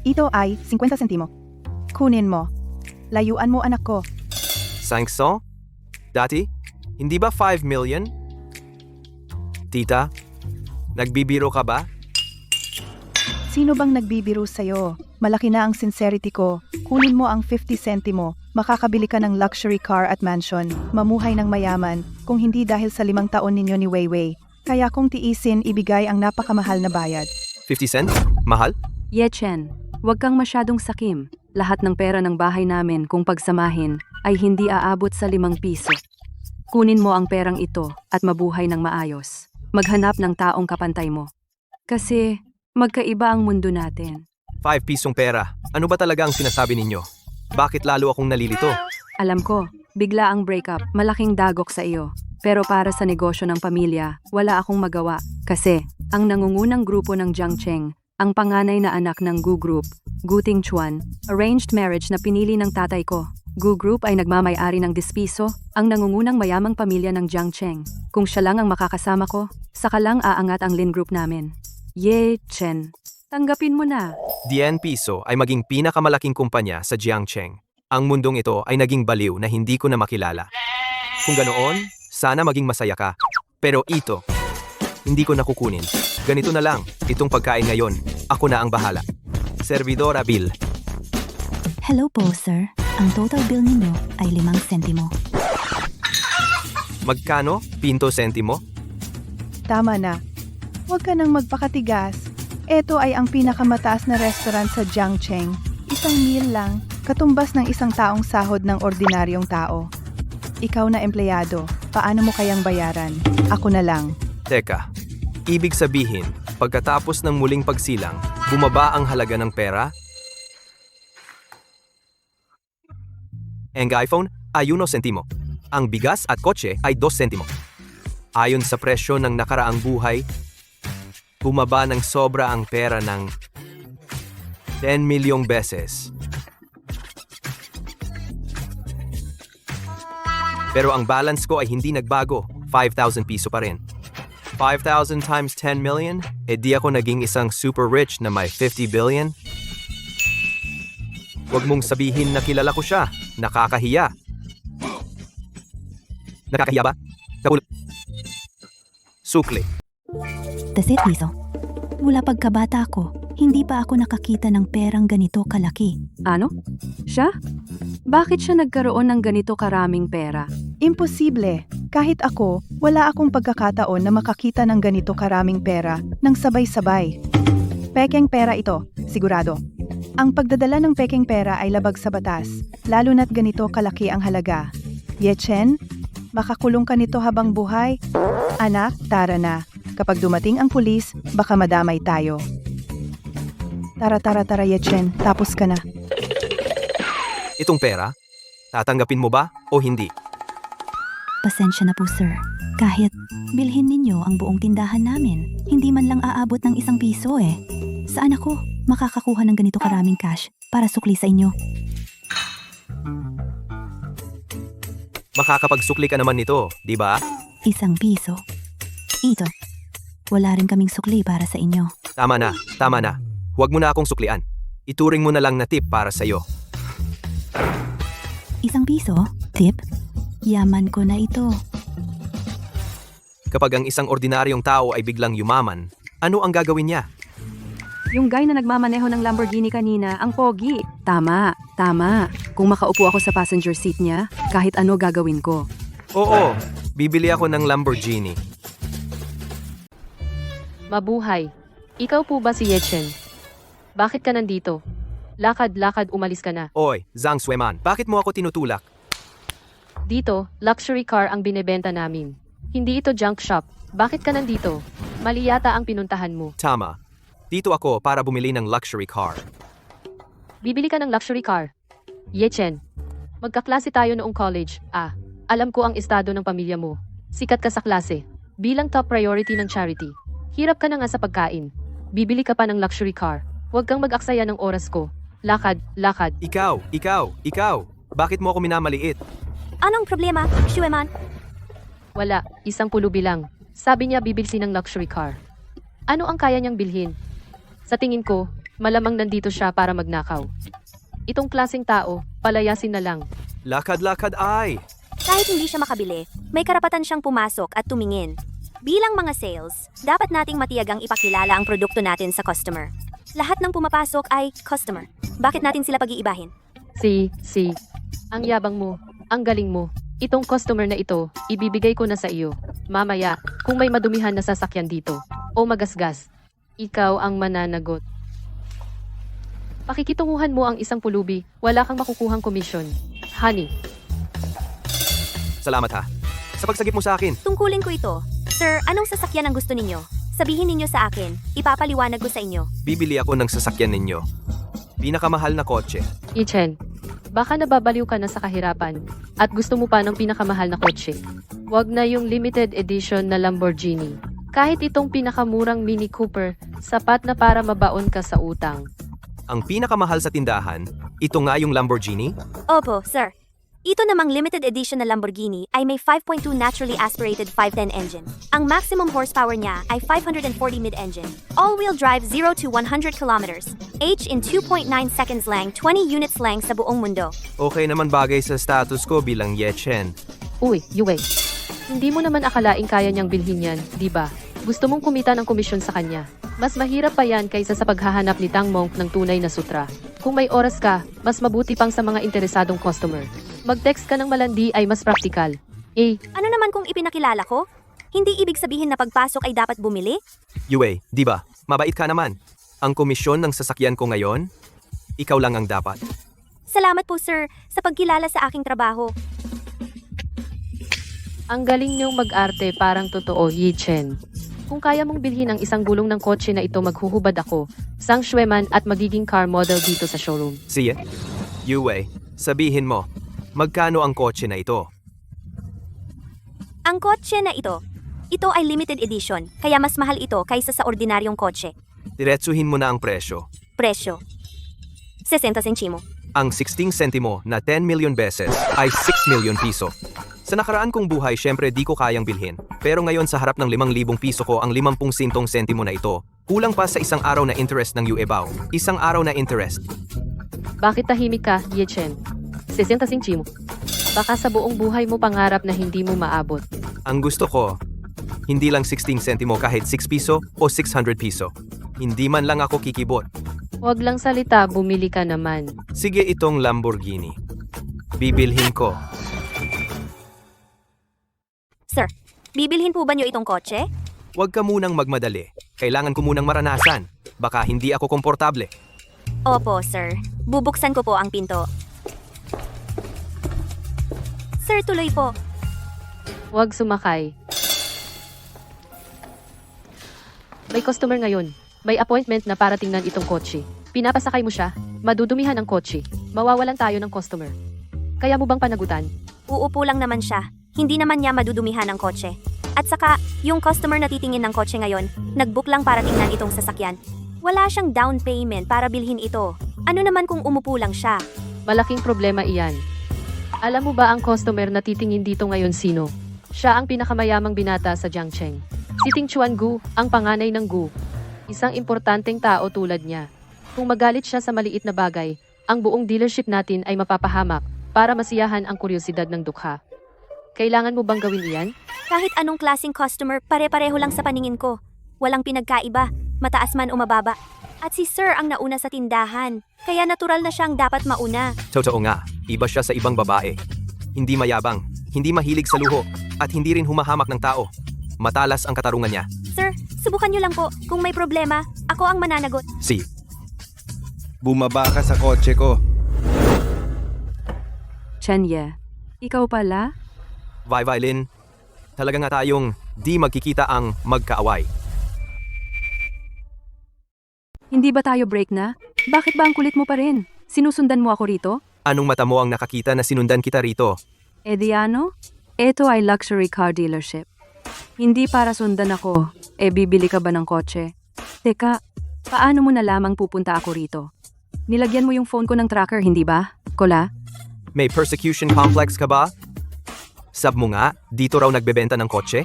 Ito ay 50 sentimo. Kunin mo. Layuan mo anak ko. 500? Dati? Hindi ba 5 million? Tita, nagbibiro ka ba? Sino bang nagbibiro sa'yo? Malaki na ang sincerity ko. Kunin mo ang 50 sentimo. Makakabili ka ng luxury car at mansion. Mamuhay ng mayaman, kung hindi dahil sa 5 taon ninyo ni Weiwei. Kaya kung tiisin, ibigay ang napakamahal na bayad. 50 cents? Mahal? Ye Chen, huwag kang masyadong sakim. Lahat ng pera ng bahay namin kung pagsamahin ay hindi aabot sa 5 piso. Kunin mo ang perang ito at mabuhay ng maayos. Maghanap ng taong kapantay mo. Kasi magkaiba ang mundo natin. 5 pisong pera. Ano ba talaga ang sinasabi ninyo? Bakit lalo akong nalilito? Alam ko, bigla ang breakup, malaking dagok sa iyo. Pero para sa negosyo ng pamilya, wala akong magawa. Kasi ang nangungunang grupo ng Jiangcheng, ang panganay na anak ng Gu Group, Gu Tingchuan, arranged marriage na pinili ng tatay ko. Gu Group ay nagmamay-ari ng Despiso, ang nangungunang mayamang pamilya ng Jiangcheng. Kung siya lang ang makakasama ko, saka lang aangat ang Lin Group namin. Ye Chen, tanggapin mo na. Dien Piso ay maging pinakamalaking kumpanya sa Jiangcheng. Ang mundong ito ay naging baliw na hindi ko na makilala. Kung ganoon, sana maging masaya ka. Pero ito, hindi ko nakukunin. Ganito na lang, itong pagkain ngayon, ako na ang bahala. Servidora Bill. Hello po, sir. Ang total bill ninyo ay 5 sentimo. Magkano? Pinto sentimo? Tama na. Huwag ka nang magpakatigas. Ito ay ang pinakamataas na restaurant sa Jiangcheng. 1 meal lang, katumbas ng isang taong sahod ng ordinaryong tao. Ikaw na empleyado, paano mo kayang bayaran? Ako na lang. Teka, ibig sabihin, pagkatapos ng muling pagsilang, bumaba ang halaga ng pera? Ang iPhone ay 1 sentimo. Ang bigas at kotse ay 2 sentimo. Ayon sa presyo ng nakaraang buhay, bumaba ng sobra ang pera ng 10 milyong beses. Pero ang balance ko ay hindi nagbago, 5,000 piso pa rin. 5,000 times 10 million? Di ako naging isang super rich na may 50 billion? Huwag mong sabihin na kilala ko siya. Nakakahiya. Nakakahiya ba? Sukli. Tasit piso. Mula pagkabata ko, hindi pa ako nakakita ng perang ganito kalaki. Ano? Siya? Bakit siya nagkaroon ng ganito karaming pera? Imposible. Kahit ako, wala akong pagkakataon na makakita ng ganito karaming pera ng sabay-sabay. Pekeng pera ito, sigurado. Ang pagdadala ng pekeng pera ay labag sa batas, lalo na't ganito kalaki ang halaga. Ye Chen, makakulong ka nito habang buhay? Anak, tara na. Kapag dumating ang pulis, baka madamay tayo. Tara, Ye Chen, tapos ka na. Itong pera, tatanggapin mo ba o hindi? Pasensya na po, sir. Kahit bilhin ninyo ang buong tindahan namin, hindi man lang aabot ng 1 piso eh. Saan ako makakakuha ng ganito karaming cash para sukli sa inyo? Makakapagsukli ka naman nito, di ba? 1 piso. Ito. Wala rin kaming sukli para sa inyo. Tama na. Huwag mo na akong suklian. Ituring mo na lang na tip para sa'yo. 1 piso? Tip? Yaman ko na ito. Kapag ang isang ordinaryong tao ay biglang yumaman, ano ang gagawin niya? Yung guy na nagmamaneho ng Lamborghini kanina, ang pogi. Tama. Kung makaupo ako sa passenger seat niya, kahit ano gagawin ko. Oo, bibili ako ng Lamborghini. Mabuhay. Ikaw po ba si Ye Chen? Bakit ka nandito? Lakad, umalis ka na. Oy, Zhang Sueman, bakit mo ako tinutulak? Dito, luxury car ang binebenta namin. Hindi ito junk shop. Bakit ka nandito? Mali yata ang pinuntahan mo. Tama. Dito ako para bumili ng luxury car. Bibili ka ng luxury car. Ye Chen, magkaklase tayo noong college. Alam ko ang estado ng pamilya mo. Sikat ka sa klase. Bilang top priority ng charity. Hirap ka na nga sa pagkain. Bibili ka pa ng luxury car. Huwag kang mag-aksaya ng oras ko. Lakad. Ikaw. Bakit mo ako minamaliit? Anong problema, Shueman? Wala, 10 bilang. Sabi niya bibilsin ng luxury car. Ano ang kaya niyang bilhin? Sa tingin ko, Malamang nandito siya para magnakaw. Itong klaseng tao, palayasin na lang. Lakad-lakad ay! Kahit hindi siya makabili, may karapatan siyang pumasok at tumingin. Bilang mga sales, dapat nating matiyagang ipakilala ang produkto natin sa customer. Lahat ng pumapasok ay customer. Bakit natin sila pag-iibahin? Ang yabang mo, ang galing mo. Itong customer na ito, ibibigay ko na sa iyo. Mamaya, kung may madumihan na sasakyan dito, o magasgas, ikaw ang mananagot. Pakikitunguhan mo ang isang pulubi, wala kang makukuhang komisyon. Honey, Salamat ha. Sa pagsagip mo sa akin. Tungkulin ko ito. Sir, anong sasakyan ang gusto ninyo? Sabihin ninyo sa akin, ipapaliwanag ko sa inyo. Bibili ako ng sasakyan ninyo. Pinakamahal na kotse. Ichen, baka nababaliw ka na sa kahirapan at gusto mo pa ng pinakamahal na kotse. Huwag na yung limited edition na Lamborghini. Kahit itong pinakamurang Mini Cooper, sapat na para mabaon ka sa utang. Ang pinakamahal sa tindahan, ito nga yung Lamborghini? Opo, sir. Ito namang limited edition na Lamborghini ay may 5.2 naturally aspirated 510 engine. Ang maximum horsepower niya ay 540 mid-engine. All-wheel drive 0 to 100 kilometers. H in 2.9 seconds lang, 20 units lang sa buong mundo. Okay naman bagay sa status ko bilang Yechen. Uy, Yue. Hindi mo naman akalaing kaya niyang bilhin yan, di ba? Gusto mong kumita ng komisyon sa kanya. Mas mahirap pa yan kaysa sa paghahanap ni Tang Monk ng tunay na sutra. Kung may oras ka, mas mabuti pang sa mga interesadong customer. Mag-text ka ng malandi ay mas praktikal. Ano naman kung ipinakilala ko? Hindi ibig sabihin na pagpasok ay dapat bumili? Yue, di ba? Mabait ka naman. Ang komisyon ng sasakyan ko ngayon, ikaw lang ang dapat. Salamat po, sir, sa pagkilala sa aking trabaho. Ang galing niyong mag-arte parang totoo, Yichen. Kung kaya mong bilhin ang isang gulong ng kotse na ito, maghuhubad ako, Sang Shueman at magiging car model dito sa showroom. Siya? Yue, sabihin mo, magkano ang kotse na ito? Ang kotse na ito ay limited edition, kaya mas mahal ito kaysa sa ordinaryong kotse. Diretsuhin mo na ang presyo. Presyo. 60 centimo. Ang 16 sentimo na 10 million beses ay 6 million piso. Sa nakaraan kong buhay, syempre di ko kayang bilhin. Pero ngayon sa harap ng 5,000 piso ko ang 50 sintong sentimo na ito, kulang pa sa isang araw na interest ng UEBAO. Isang araw na interest. Bakit tahimik ka, Yichen? 60 centimo. Baka sa buong buhay mo pangarap na hindi mo maabot. Ang gusto ko, hindi lang 16 sentimo kahit 6 piso o 600 piso. Hindi man lang ako kikibot. Huwag lang salita, bumili ka naman. Sige itong Lamborghini. Bibilhin ko. Sir, bibilhin po ba niyo itong kotse? Huwag ka munang magmadali. Kailangan ko munang maranasan. Baka hindi ako komportable. Opo, sir. Bubuksan ko po ang pinto. Sir, tuloy po. Huwag sumakay. May customer ngayon. May appointment na para tingnan itong kotse. Pinapasakay mo siya, madudumihan ang kotse. Mawawalan tayo ng customer. Kaya mo bang panagutan? Uupo lang naman siya. Hindi naman niya madudumihan ang kotse. At saka, yung customer na titingin ng kotse ngayon, nag-book lang para tingnan itong sasakyan. Wala siyang down payment para bilhin ito. Ano naman kung umupo lang siya? Malaking problema iyan. Alam mo ba ang customer na titingin dito ngayon sino? Siya ang pinakamayamang binata sa Jiangcheng. Si Ting Chuan Gu, ang panganay ng Gu. Isang importanteng tao tulad niya. Kung magalit siya sa maliit na bagay, ang buong dealership natin ay mapapahamak para masiyahan ang kuryosidad ng dukha. Kailangan mo bang gawin iyan? Kahit anong klaseng customer, pare-pareho lang sa paningin ko. Walang pinagkaiba, mataas man o mababa. At si Sir ang nauna sa tindahan, kaya natural na siyang dapat mauna. Totoo nga, iba siya sa ibang babae. Hindi mayabang, hindi mahilig sa luho, at hindi rin humahamak ng tao. Matalas ang katarungan niya. Sir, subukan niyo lang po. Kung may problema, ako ang mananagot. Si. Bumaba ka sa kotse ko. Chenye, ikaw pala? Violin, talaga nga tayong di magkikita ang magkaaway. Hindi ba tayo break na? Bakit ba ang kulit mo pa rin? Sinusundan mo ako rito? Anong mata mo ang nakakita na sinundan kita rito? E di ano? Ito ay luxury car dealership. Hindi para sundan ako. Bibili ka ba ng kotse? Teka, paano mo nalamang pupunta ako rito? Nilagyan mo yung phone ko ng tracker, hindi ba? Kola? May persecution complex ka ba? Sab mo nga, dito raw nagbebenta ng kotse?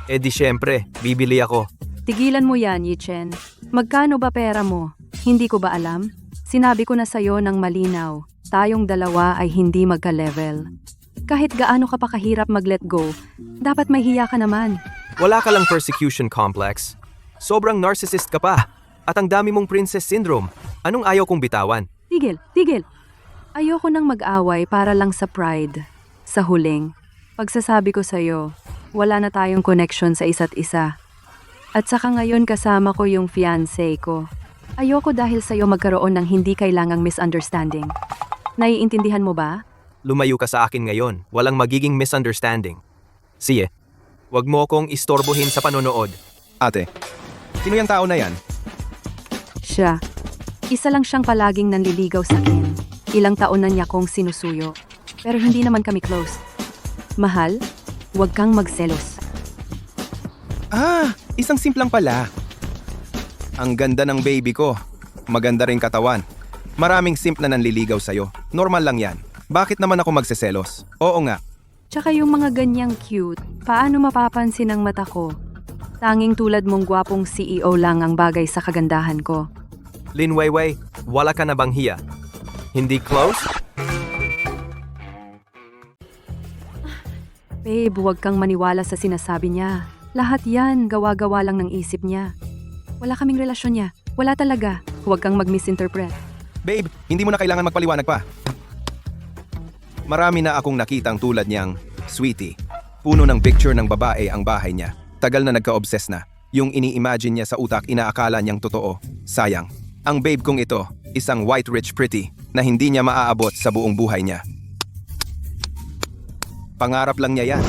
Di syempre, bibili ako. Tigilan mo yan, Yichen. Magkano ba pera mo? Hindi ko ba alam? Sinabi ko na sa'yo ng malinaw, tayong dalawa ay hindi magka-level. Kahit gaano ka pa kahirap mag-let go, dapat may hiya ka naman. Wala ka lang persecution complex. Sobrang narcissist ka pa. At ang dami mong princess syndrome. Anong ayaw kong bitawan? Tigil, tigil. Ayoko nang mag-away para lang sa pride. Sa huling, pagsasabi ko sa'yo, wala na tayong connection sa isa't isa. At saka ngayon kasama ko yung fiancé ko. Ayoko dahil sa'yo magkaroon ng hindi kailangang misunderstanding. Naiintindihan mo ba? Lumayo ka sa akin ngayon. Walang magiging misunderstanding. Sige, wag mo kong istorbohin sa panonood. Ate, sino yung tao na yan? Siya. Isa lang siyang palaging nanliligaw sa akin. Ilang taon na niya kong sinusuyo. Pero hindi naman kami close. Mahal, huwag kang magselos. Ah, isang simplang pala. Ang ganda ng baby ko. Maganda rin katawan. Maraming simp na nanliligaw sa'yo. Normal lang yan. Bakit naman ako magseselos? Oo nga. Tsaka yung mga ganyang cute, paano mapapansin ng mata ko? Tanging tulad mong gwapong CEO lang ang bagay sa kagandahan ko. Lin Weiwei, wala ka na bang hiya? Hindi close? Babe, huwag kang maniwala sa sinasabi niya. Lahat yan, gawa-gawa lang ng isip niya. Wala kaming relasyon niya. Wala talaga. Huwag kang mag-misinterpret. Babe, hindi mo na kailangan magpaliwanag pa. Marami na akong nakitang tulad niyang sweetie. Puno ng picture ng babae ang bahay niya. Tagal na nagka-obsess na. Yung ini-imagine niya sa utak, inaakala niyang totoo. Sayang. Ang babe kong ito, isang white rich pretty na hindi niya maaabot sa buong buhay niya. Pangarap lang niya yan.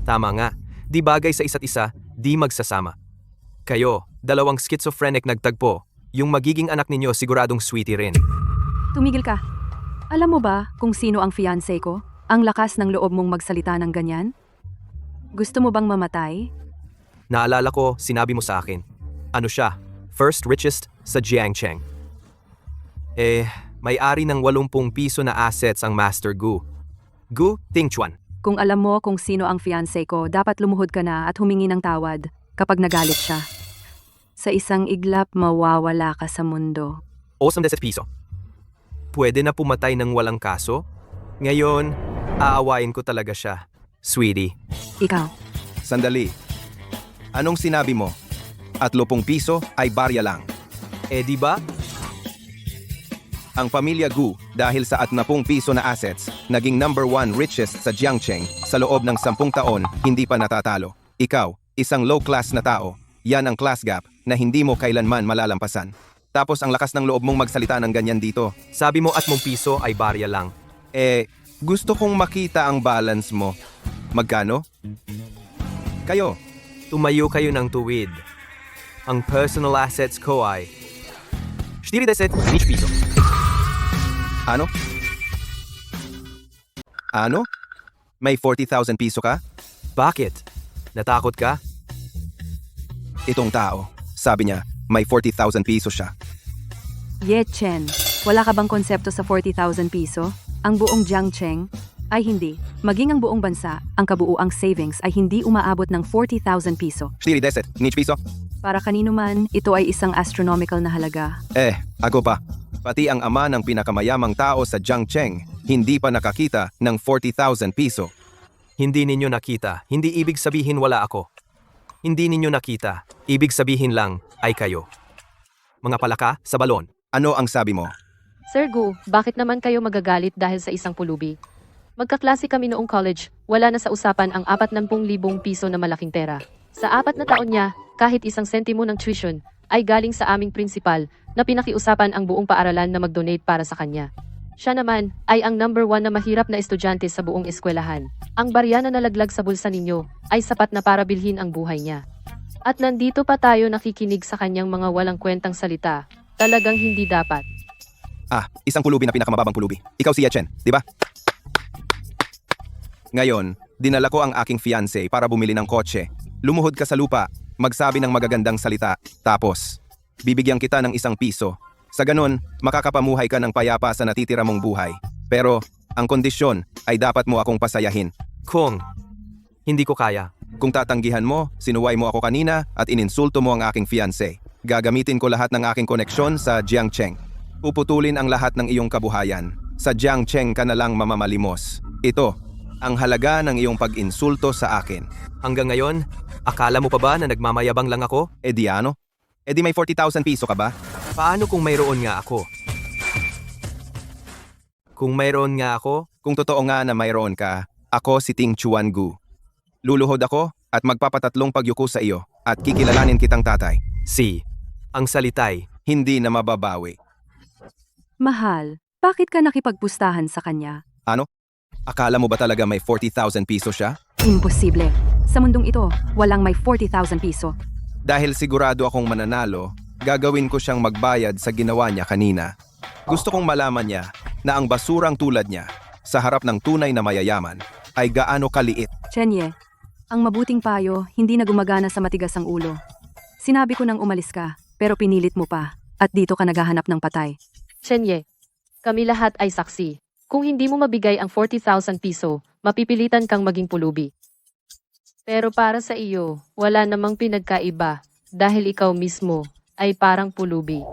Tama nga. Di bagay sa isa't isa, di magsasama. Kayo, dalawang schizophrenic nagtagpo. Yung magiging anak ninyo siguradong sweetie rin. Tumigil ka. Alam mo ba kung sino ang fiancé ko? Ang lakas ng loob mong magsalita ng ganyan? Gusto mo bang mamatay? Naalala ko, sinabi mo sa akin. Ano siya? First richest sa Jiangcheng. May-ari ng 80 piso na assets ang Master Gu. Gu Tingchuan. Kung alam mo kung sino ang fiancé ko, dapat lumuhod ka na at humingi ng tawad kapag nagalit siya. Sa isang iglap, mawawala ka sa mundo. 80 piso. Pwede na pumatay ng walang kaso? Ngayon, aawayin ko talaga siya. Sweetie. Ikaw. Sandali. Anong sinabi mo? At 10 piso ay barya lang. Di ba? Ang pamilya Gu, dahil sa 80 piso na assets, naging number 1 richest sa Jiangcheng sa loob ng 10 taon, hindi pa natatalo. Ikaw, isang low-class na tao, yan ang class gap na hindi mo kailanman malalampasan. Tapos ang lakas ng loob mong magsalita ng ganyan dito. Sabi mo at 10 piso ay barya lang. Gusto kong makita ang balance mo. Magkano? Kayo. Tumayo kayo ng tuwid. Ang personal assets ko ay 40 piso. Ano? Ano? May 40,000 piso ka? Bakit? Natakot ka? Itong tao, sabi niya, may 40,000 piso siya. Ye Chen, wala ka bang konsepto sa 40,000 piso? Ang buong Jiangcheng ay hindi. Maging ang buong bansa, ang kabuuang savings ay hindi umaabot ng 40,000 piso. 40 piso? Para kanino man, ito ay isang astronomical na halaga. Ako pa. Pati ang ama ng pinakamayamang tao sa Jiangcheng, hindi pa nakakita ng 40,000 piso. Hindi ninyo nakita, hindi ibig sabihin wala ako. Hindi ninyo nakita, ibig sabihin lang ay kayo. Mga palaka sa balon. Ano ang sabi mo? Sir Gu, bakit naman kayo magagalit dahil sa isang pulubi? Magkaklase kami noong college, wala na sa usapan ang 40,000 piso na malaking pera. Sa 4 na taon niya, kahit isang sentimo ng tuition, ay galing sa aming principal na pinakiusapan ang buong paaralan na mag-donate para sa kanya. Siya naman ay ang number 1 na mahirap na estudyante sa buong eskwelahan. Ang barya na nalaglag sa bulsa ninyo ay sapat na para bilhin ang buhay niya. At nandito pa tayo nakikinig sa kanyang mga walang kwentang salita. Talagang hindi dapat. Isang pulubi na pinakamababang pulubi. Ikaw si Chen, di ba? Ngayon, dinala ko ang aking fiancé para bumili ng kotse. Lumuhod ka sa lupa, magsabi ng magagandang salita, tapos bibigyan kita ng 1 piso. Sa ganun, makakapamuhay ka ng payapa sa natitira mong buhay. Pero, ang kondisyon ay dapat mo akong pasayahin. Kung hindi ko kaya, Kung tatanggihan mo, sinuway mo ako kanina at ininsulto mo ang aking fiancé. Gagamitin ko lahat ng aking koneksyon sa Jiangcheng. Puputulin ang lahat ng iyong kabuhayan. Sa Jiangcheng ka na lang mamamalimos. Ito, ang halaga ng iyong pag-insulto sa akin. Hanggang ngayon, akala mo pa ba na nagmamayabang lang ako? E di ano? E di may 40,000 piso ka ba? Paano kung mayroon nga ako? Kung mayroon nga ako, Kung totoo nga na mayroon ka, ako si Ting Chuan-gu. Luluhod ako at magpapatatlong pagyuko sa iyo at kikilalanin kitang tatay. ang salitay, Hindi na mababawi. Mahal, bakit ka nakipagpustahan sa kanya? Ano? Akala mo ba talaga may 40,000 piso siya? Imposible. Sa mundong ito, walang may 40,000 piso. Dahil sigurado akong mananalo, gagawin ko siyang magbayad sa ginawa niya kanina. Gusto kong malaman niya na ang basurang tulad niya sa harap ng tunay na mayayaman ay gaano kaliit. Chenye, ang mabuting payo hindi na gumagana sa matigas ang ulo. Sinabi ko nang umalis ka, pero pinilit mo pa, at dito ka naghahanap ng patay. Chenye, kami lahat ay saksi. Kung hindi mo mabigay ang 40,000 piso, mapipilitan kang maging pulubi. Pero para sa iyo, wala namang pinagkaiba dahil ikaw mismo ay parang pulubi.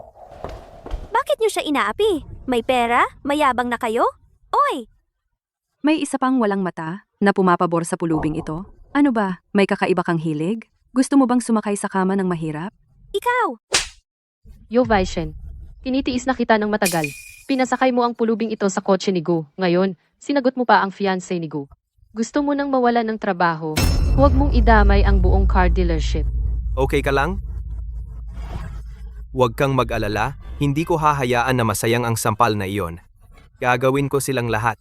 Bakit nyo siya inaapi? May pera? Mayabang na kayo? Oy! May isa pang walang mata na pumapabor sa pulubing ito. Ano ba, may kakaiba kang hilig? Gusto mo bang sumakay sa kama ng mahirap? Ikaw! Yo Vaishen, tinitiis na kita ng matagal. Pinasakay mo ang pulubing ito sa kotse ni Gu. Ngayon, sinagot mo pa ang fiancé ni Gu. Gusto mo nang mawala ng trabaho, huwag mong idamay ang buong car dealership. okay ka lang? Huwag kang mag-alala, hindi ko hahayaan na masayang ang sampal na iyon. Gagawin ko silang lahat.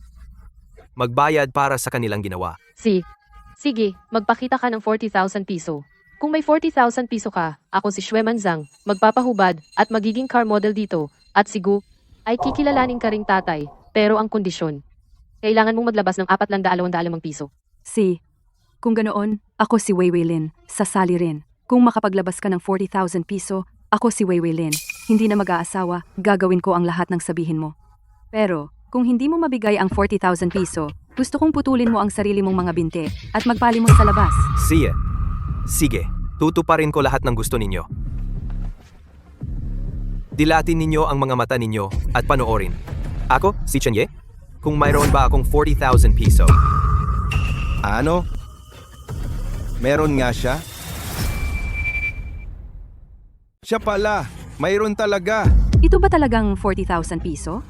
Magbayad para sa kanilang ginawa. Sige, magpakita ka ng 40,000 piso. Kung may 40,000 piso ka, ako si Xue Manzang, magpapahubad at magiging car model dito, at si Gu ay kikilalanin ka ring tatay, pero ang kondisyon, kailangan mong maglabas ng 420 piso. Kung ganoon, ako si Wei Weilin, sasali rin. Kung makapaglabas ka ng 40,000 piso, ako si Wei Weilin. Hindi na mag-aasawa, gagawin ko ang lahat ng sabihin mo. Pero, kung hindi mo mabigay ang 40,000 piso, gusto kong putulin mo ang sarili mong mga binte at magpalimon sa labas. Sige, tutuparin ko lahat ng gusto ninyo. Dilatin ninyo ang mga mata ninyo at panoorin. Ako, si Chenye? Kung mayroon ba akong 40,000 piso? Ano? Meron nga siya? Siya pala, mayroon talaga. Ito ba talagang 40,000 piso?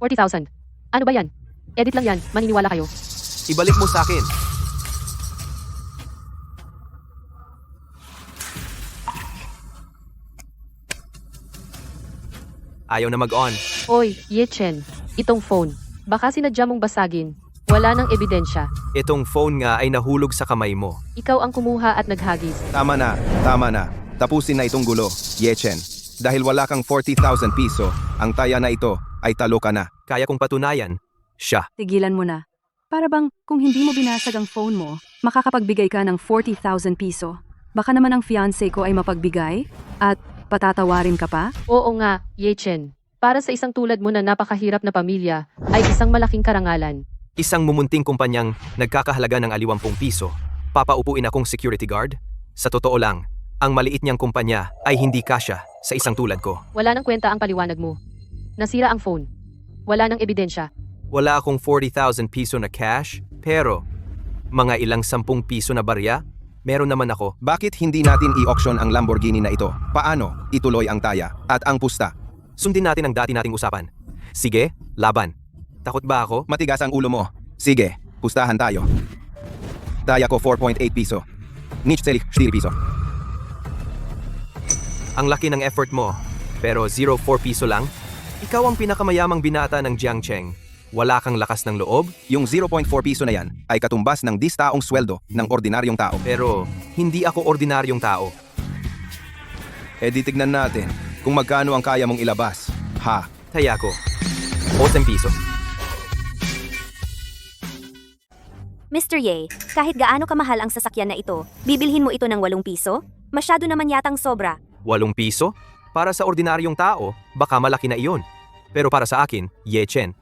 40,000. Ano ba yan? Edit lang yan, maniniwala kayo. Ibalik mo sa akin. Ayaw na mag-on. Oy, Ye Chen, itong phone. Baka sinadya mong basagin. Wala nang ebidensya. Itong phone nga ay nahulog sa kamay mo. Ikaw ang kumuha at naghagis. Tama na. Tapusin na itong gulo, Yechen. Dahil wala kang 40,000 piso, ang taya na ito ay talo ka na. Kaya kong patunayan, siya. Tigilan mo na. Para bang kung hindi mo binasag ang phone mo, makakapagbigay ka ng 40,000 piso. Baka naman ang fiancé ko ay mapagbigay at patatawarin ka pa? Oo nga, Ye Chen. Para sa isang tulad mo na napakahirap na pamilya, ay isang malaking karangalan. Isang mumunting kumpanyang nagkakahalaga ng 50 piso. Papaupuin akong security guard? Sa totoo lang, ang maliit niyang kumpanya ay hindi kasya sa isang tulad ko. Wala nang kwenta ang paliwanag mo. Nasira ang phone. Wala nang ebidensya. Wala akong 40,000 piso na cash, pero mga ilang 10 piso na barya, meron naman ako. Bakit hindi natin i-auction ang Lamborghini na ito? Paano? Ituloy ang taya at ang pusta. Sundin natin ang dati nating usapan. Sige, laban. Takot ba ako? Matigas ang ulo mo. Sige, pustahan tayo. Taya ko 4.8 piso. Niche seli 4 piso. Ang laki ng effort mo, pero 0.4 piso lang? Ikaw ang pinakamayamang binata ng Jiangcheng. Wala kang lakas ng loob? Yung 0.4 piso na yan ay katumbas ng distaong sweldo ng ordinaryong tao. Pero hindi ako ordinaryong tao. E di tignan natin kung magkano ang kaya mong ilabas. Ha? Taya ko, 8 piso. Mr. Ye, kahit gaano kamahal ang sasakyan na ito, bibilhin mo ito ng 8 piso? Masyado naman yatang sobra. 8 piso? Para sa ordinaryong tao, baka malaki na iyon. Pero para sa akin, Ye Chen,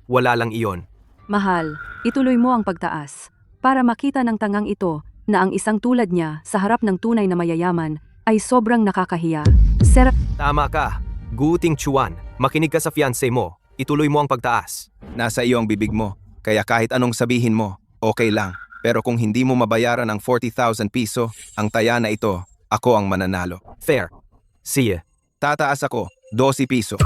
wala lang iyon. Mahal, ituloy mo ang pagtaas para makita ng tangang ito na ang isang tulad niya sa harap ng tunay na mayayaman ay sobrang nakakahiya. Sir, Tama ka. Guting Chuan, makinig ka sa fiancé mo. Ituloy mo ang pagtaas. Nasa iyo ang bibig mo, kaya kahit anong sabihin mo, okay lang. Pero kung hindi mo mabayaran ang 40,000 piso, ang taya na ito, ako ang mananalo. Fair. See ya. Tataas ako, 12 piso.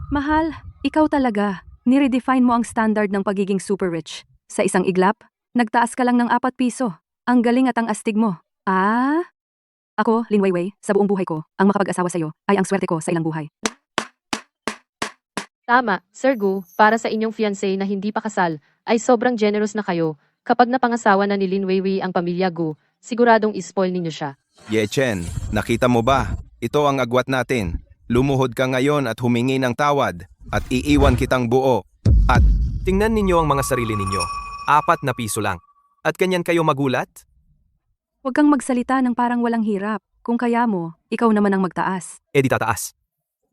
mahal, ikaw talaga. Niredefine mo ang standard ng pagiging super rich. Sa isang iglap, nagtaas ka lang ng 4 piso. Ang galing at ang astig mo. Ako, Lin Weiwei, sa buong buhay ko, ang makapag-asawa sa'yo ay ang swerte ko sa ilang buhay. Tama, Sir Gu, para sa inyong fiancé na hindi pa kasal, ay sobrang generous na kayo. Kapag napangasawa na ni Lin Weiwei ang pamilya Gu, siguradong ispoil ninyo siya. Ye Chen, nakita mo ba? Ito ang agwat natin. Lumuhod ka ngayon at humingi ng tawad at iiwan kitang buo. At Tingnan ninyo ang mga sarili ninyo. 4 na piso lang. At kanyan kayo magulat? Huwag kang magsalita ng parang walang hirap. Kung kaya mo, ikaw naman ang magtaas. Di tataas.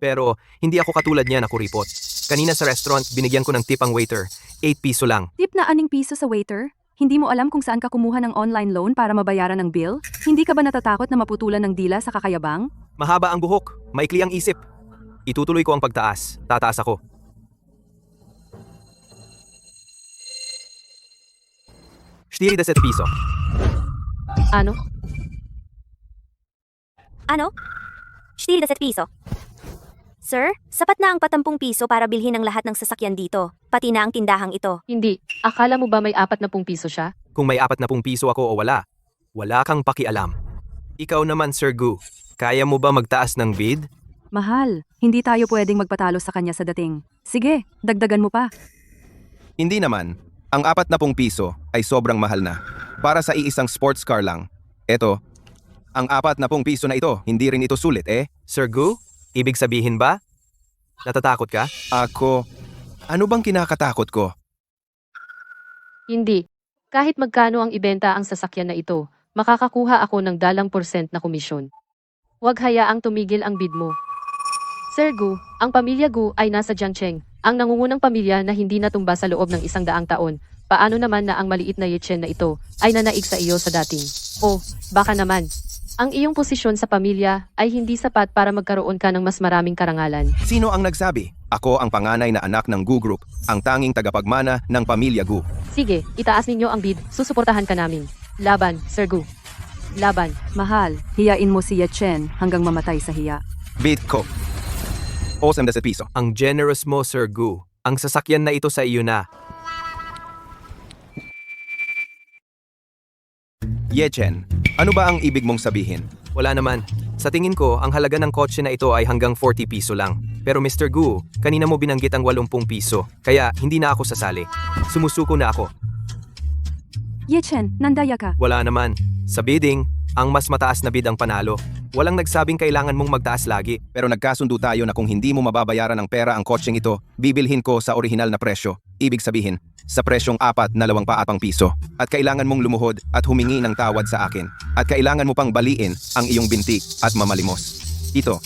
Pero hindi ako katulad niya na kuripot. Kanina sa restaurant, binigyan ko ng tip ang waiter. 8 piso lang. Tip na 6 piso sa waiter? Hindi mo alam kung saan ka kumuha ng online loan para mabayaran ng bill? Hindi ka ba natatakot na maputulan ng dila sa kakayabang? Mahaba ang buhok, maikli ang isip. Itutuloy ko ang pagtaas. Tataas ako. $47 piso. Ano? Ano? 47 piso. Sir, sapat na ang 40 piso para bilhin ang lahat ng sasakyan dito, pati na ang tindahang ito. Hindi. Akala mo ba may 40 piso siya? Kung may 40 piso ako o wala, wala kang pakialam. Ikaw naman, Sir Gu, kaya mo ba magtaas ng bid? Mahal, hindi tayo pwedeng magpatalo sa kanya sa dating. Sige, dagdagan mo pa. hindi naman, ang 40 piso ay sobrang mahal na. Para sa iisang sports car lang. Eto, ang 40 piso na ito, hindi rin ito sulit Sir Gu, ibig sabihin ba? Natatakot ka? Ano bang kinakatakot ko? Hindi. Kahit magkano ang ibenta ang sasakyan na ito, makakakuha ako ng 2% na komisyon. Huwag hayaang tumigil ang bid mo. Sir Gu, ang pamilya Gu ay nasa Jiangcheng, ang nangungunang pamilya na hindi natumba sa loob ng 100 taon. Paano naman na ang maliit na Yechen na ito ay nanaig sa iyo sa dating? O, baka naman. Ang iyong posisyon sa pamilya ay hindi sapat para magkaroon ka ng mas maraming karangalan. Sino ang nagsabi? Ako ang panganay na anak ng Gu Group, ang tanging tagapagmana ng pamilya Gu. Sige, itaas ninyo ang bid, susuportahan ka namin. Laban, Sir Gu. Laban. Mahal, hiyain mo si Yechen hanggang mamatay sa hiya. Bid ko. 80 piso. Ang generous mo, Sir Gu. Ang sasakyan na ito sa iyo na. Yechen, ano ba ang ibig mong sabihin? Wala naman. Sa tingin ko, ang halaga ng kotse na ito ay hanggang 40 piso lang. Pero Mr. Gu, kanina mo binanggit ang 80 piso. Kaya hindi na ako sasali. Sumusuko na ako. Yechen, nandaya ka. Wala naman. Sa bidding, ang mas mataas na bid ang panalo. Walang nagsabing kailangan mong magtaas lagi. Pero nagkasundo tayo na kung hindi mo mababayaran ng pera ang kotseng ito, bibilhin ko sa orihinal na presyo. Ibig sabihin, sa presyong 4 na 24 piso. At kailangan mong lumuhod at humingi ng tawad sa akin. At kailangan mo pang baliin ang iyong binti at mamalimos. Ito,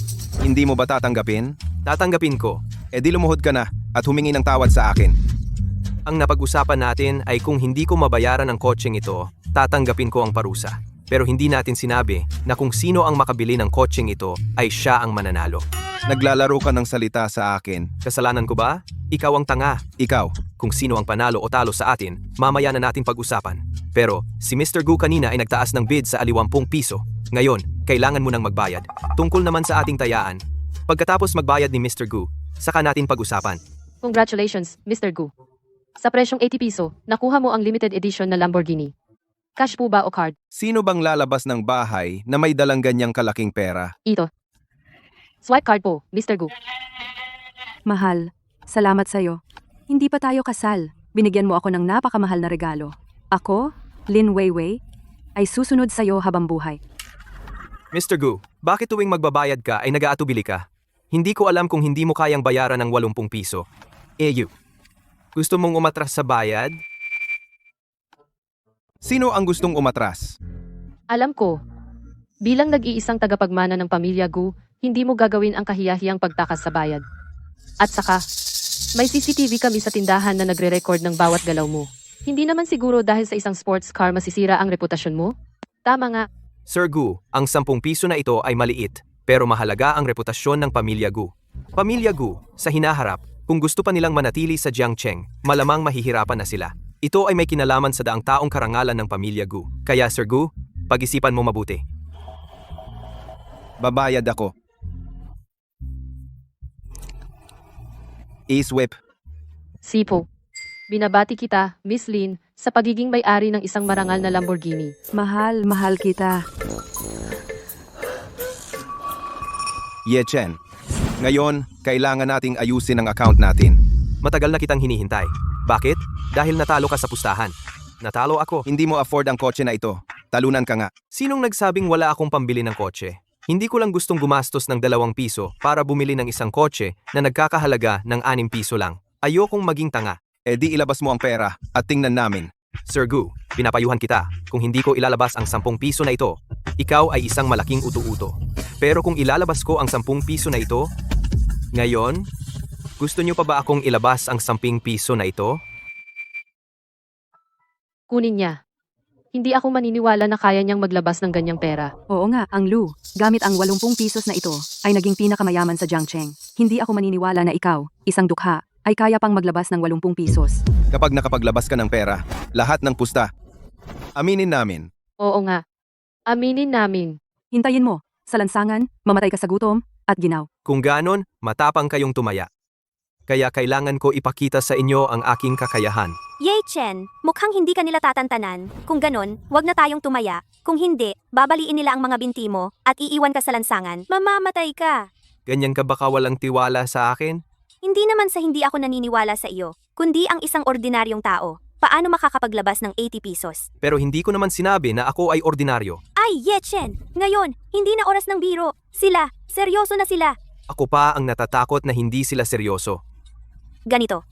hindi mo ba tatanggapin? Tatanggapin ko. Di lumuhod ka na at humingi ng tawad sa akin. Ang napag-usapan natin ay kung hindi ko mabayaran ang kotseng ito, tatanggapin ko ang parusa. Pero hindi natin sinabi na kung sino ang makabili ng kotseng ito ay siya ang mananalo. Naglalaro ka ng salita sa akin. Kasalanan ko ba? Ikaw ang tanga. Ikaw, Kung sino ang panalo o talo sa atin, mamaya na natin pag-usapan. Pero si Mr. Gu kanina ay nagtaas ng bid sa 50 piso. Ngayon, kailangan mo nang magbayad. Tungkol naman sa ating tayaan. Pagkatapos magbayad ni Mr. Gu, saka natin pag-usapan. Congratulations, Mr. Gu. Sa presyong 80 piso, nakuha mo ang limited edition na Lamborghini. Cash po ba o card? sino bang lalabas ng bahay na may dalang ganyang kalaking pera? Ito. Swipe card po, Mr. Gu. Mahal, salamat sa'yo. Hindi pa tayo kasal. Binigyan mo ako ng napakamahal na regalo. Ako, Lin Weiwei, ay susunod sa'yo habang buhay. Mr. Gu, bakit tuwing magbabayad ka ay nag-aatubili ka? Hindi ko alam kung hindi mo kayang bayaran ng 80 piso. You. Gusto mong umatras sa bayad? Sino ang gustong umatras? Alam ko. Bilang nag-iisang tagapagmana ng pamilya Gu, hindi mo gagawin ang kahiyahiyang pagtakas sa bayad. At saka, may CCTV kami sa tindahan na nagre-record ng bawat galaw mo. Hindi naman siguro dahil sa isang sports car masisira ang reputasyon mo? Tama nga. Sir Gu, ang 10 piso na ito ay maliit, pero mahalaga ang reputasyon ng pamilya Gu. Pamilya Gu, sa hinaharap, kung gusto pa nilang manatili sa Jiangcheng, malamang mahihirapan na sila. Ito ay may kinalaman sa daang taong karangalan ng pamilya Gu. Kaya Sir Gu, pag-isipan mo mabuti. Babayad ako. Iswip. Sipo. Binabati kita, Miss Lin, sa pagiging may-ari ng isang marangal na Lamborghini. Mahal, mahal kita. Ye Chen. Ngayon, kailangan nating ayusin ang account natin. Matagal na kitang hinihintay. Bakit? Dahil natalo ka sa pustahan. Natalo ako. Hindi mo afford ang kotse na ito. Talunan ka nga. Sinong nagsabing wala akong pambili ng kotse? Hindi ko lang gustong gumastos ng 2 piso para bumili ng isang kotse na nagkakahalaga ng 6 piso lang. Ayokong maging tanga. E di ilabas mo ang pera at tingnan namin. Sir Gu, pinapayuhan kita. Kung hindi ko ilalabas ang 10 piso na ito, ikaw ay isang malaking uto-uto. Pero kung ilalabas ko ang 10 piso na ito, ngayon, gusto niyo pa ba akong ilabas ang 10 piso na ito? Kunin niya. Hindi ako maniniwala na kaya niyang maglabas ng ganyang pera. Oo nga, ang Lu, gamit ang 80 pisos na ito, ay naging pinakamayaman sa Jiangcheng. Hindi ako maniniwala na ikaw, isang dukha, ay kaya pang maglabas ng 80 pisos. Kapag nakapaglabas ka ng pera, lahat ng pusta. Aminin namin. Oo nga. Aminin namin. Hintayin mo, sa lansangan, mamatay ka sa gutom, at ginaw. Kung ganon, matapang kayong tumaya. Kaya kailangan ko ipakita sa inyo ang aking kakayahan. Ye Chen, mukhang hindi ka nila tatantanan. Kung ganon, wag na tayong tumaya. Kung hindi, babaliin nila ang mga binti mo at iiwan ka sa lansangan. Mamamatay ka. Ganyan ka ba kawalang tiwala sa akin? Hindi naman sa hindi ako naniniwala sa iyo, kundi ang isang ordinaryong tao. Paano makakapaglabas ng 80 pesos? Pero hindi ko naman sinabi na ako ay ordinaryo. Ay, Ye Chen! Ngayon, hindi na oras ng biro. Sila, seryoso na sila. Ako pa ang natatakot na hindi sila seryoso. Ganito,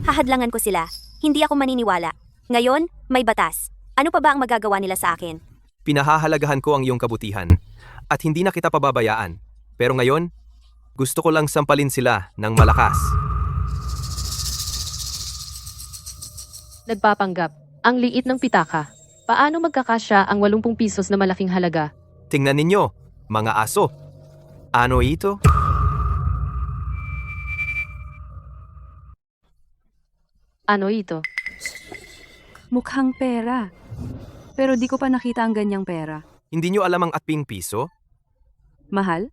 hahadlangan ko sila. Hindi ako maniniwala. Ngayon, may batas. Ano pa ba ang magagawa nila sa akin? Pinahahalagahan ko ang iyong kabutihan. At hindi na kita pababayaan. Pero ngayon, gusto ko lang sampalin sila ng malakas. Nagpapanggap. Ang liit ng pitaka. Paano magkakasya ang 80 pisos na malaking halaga? Tingnan ninyo, mga aso. Ano ito? Ano ito? Mukhang pera. Pero di ko pa nakita ang ganyang pera. Hindi nyo alam ang atping piso? Mahal?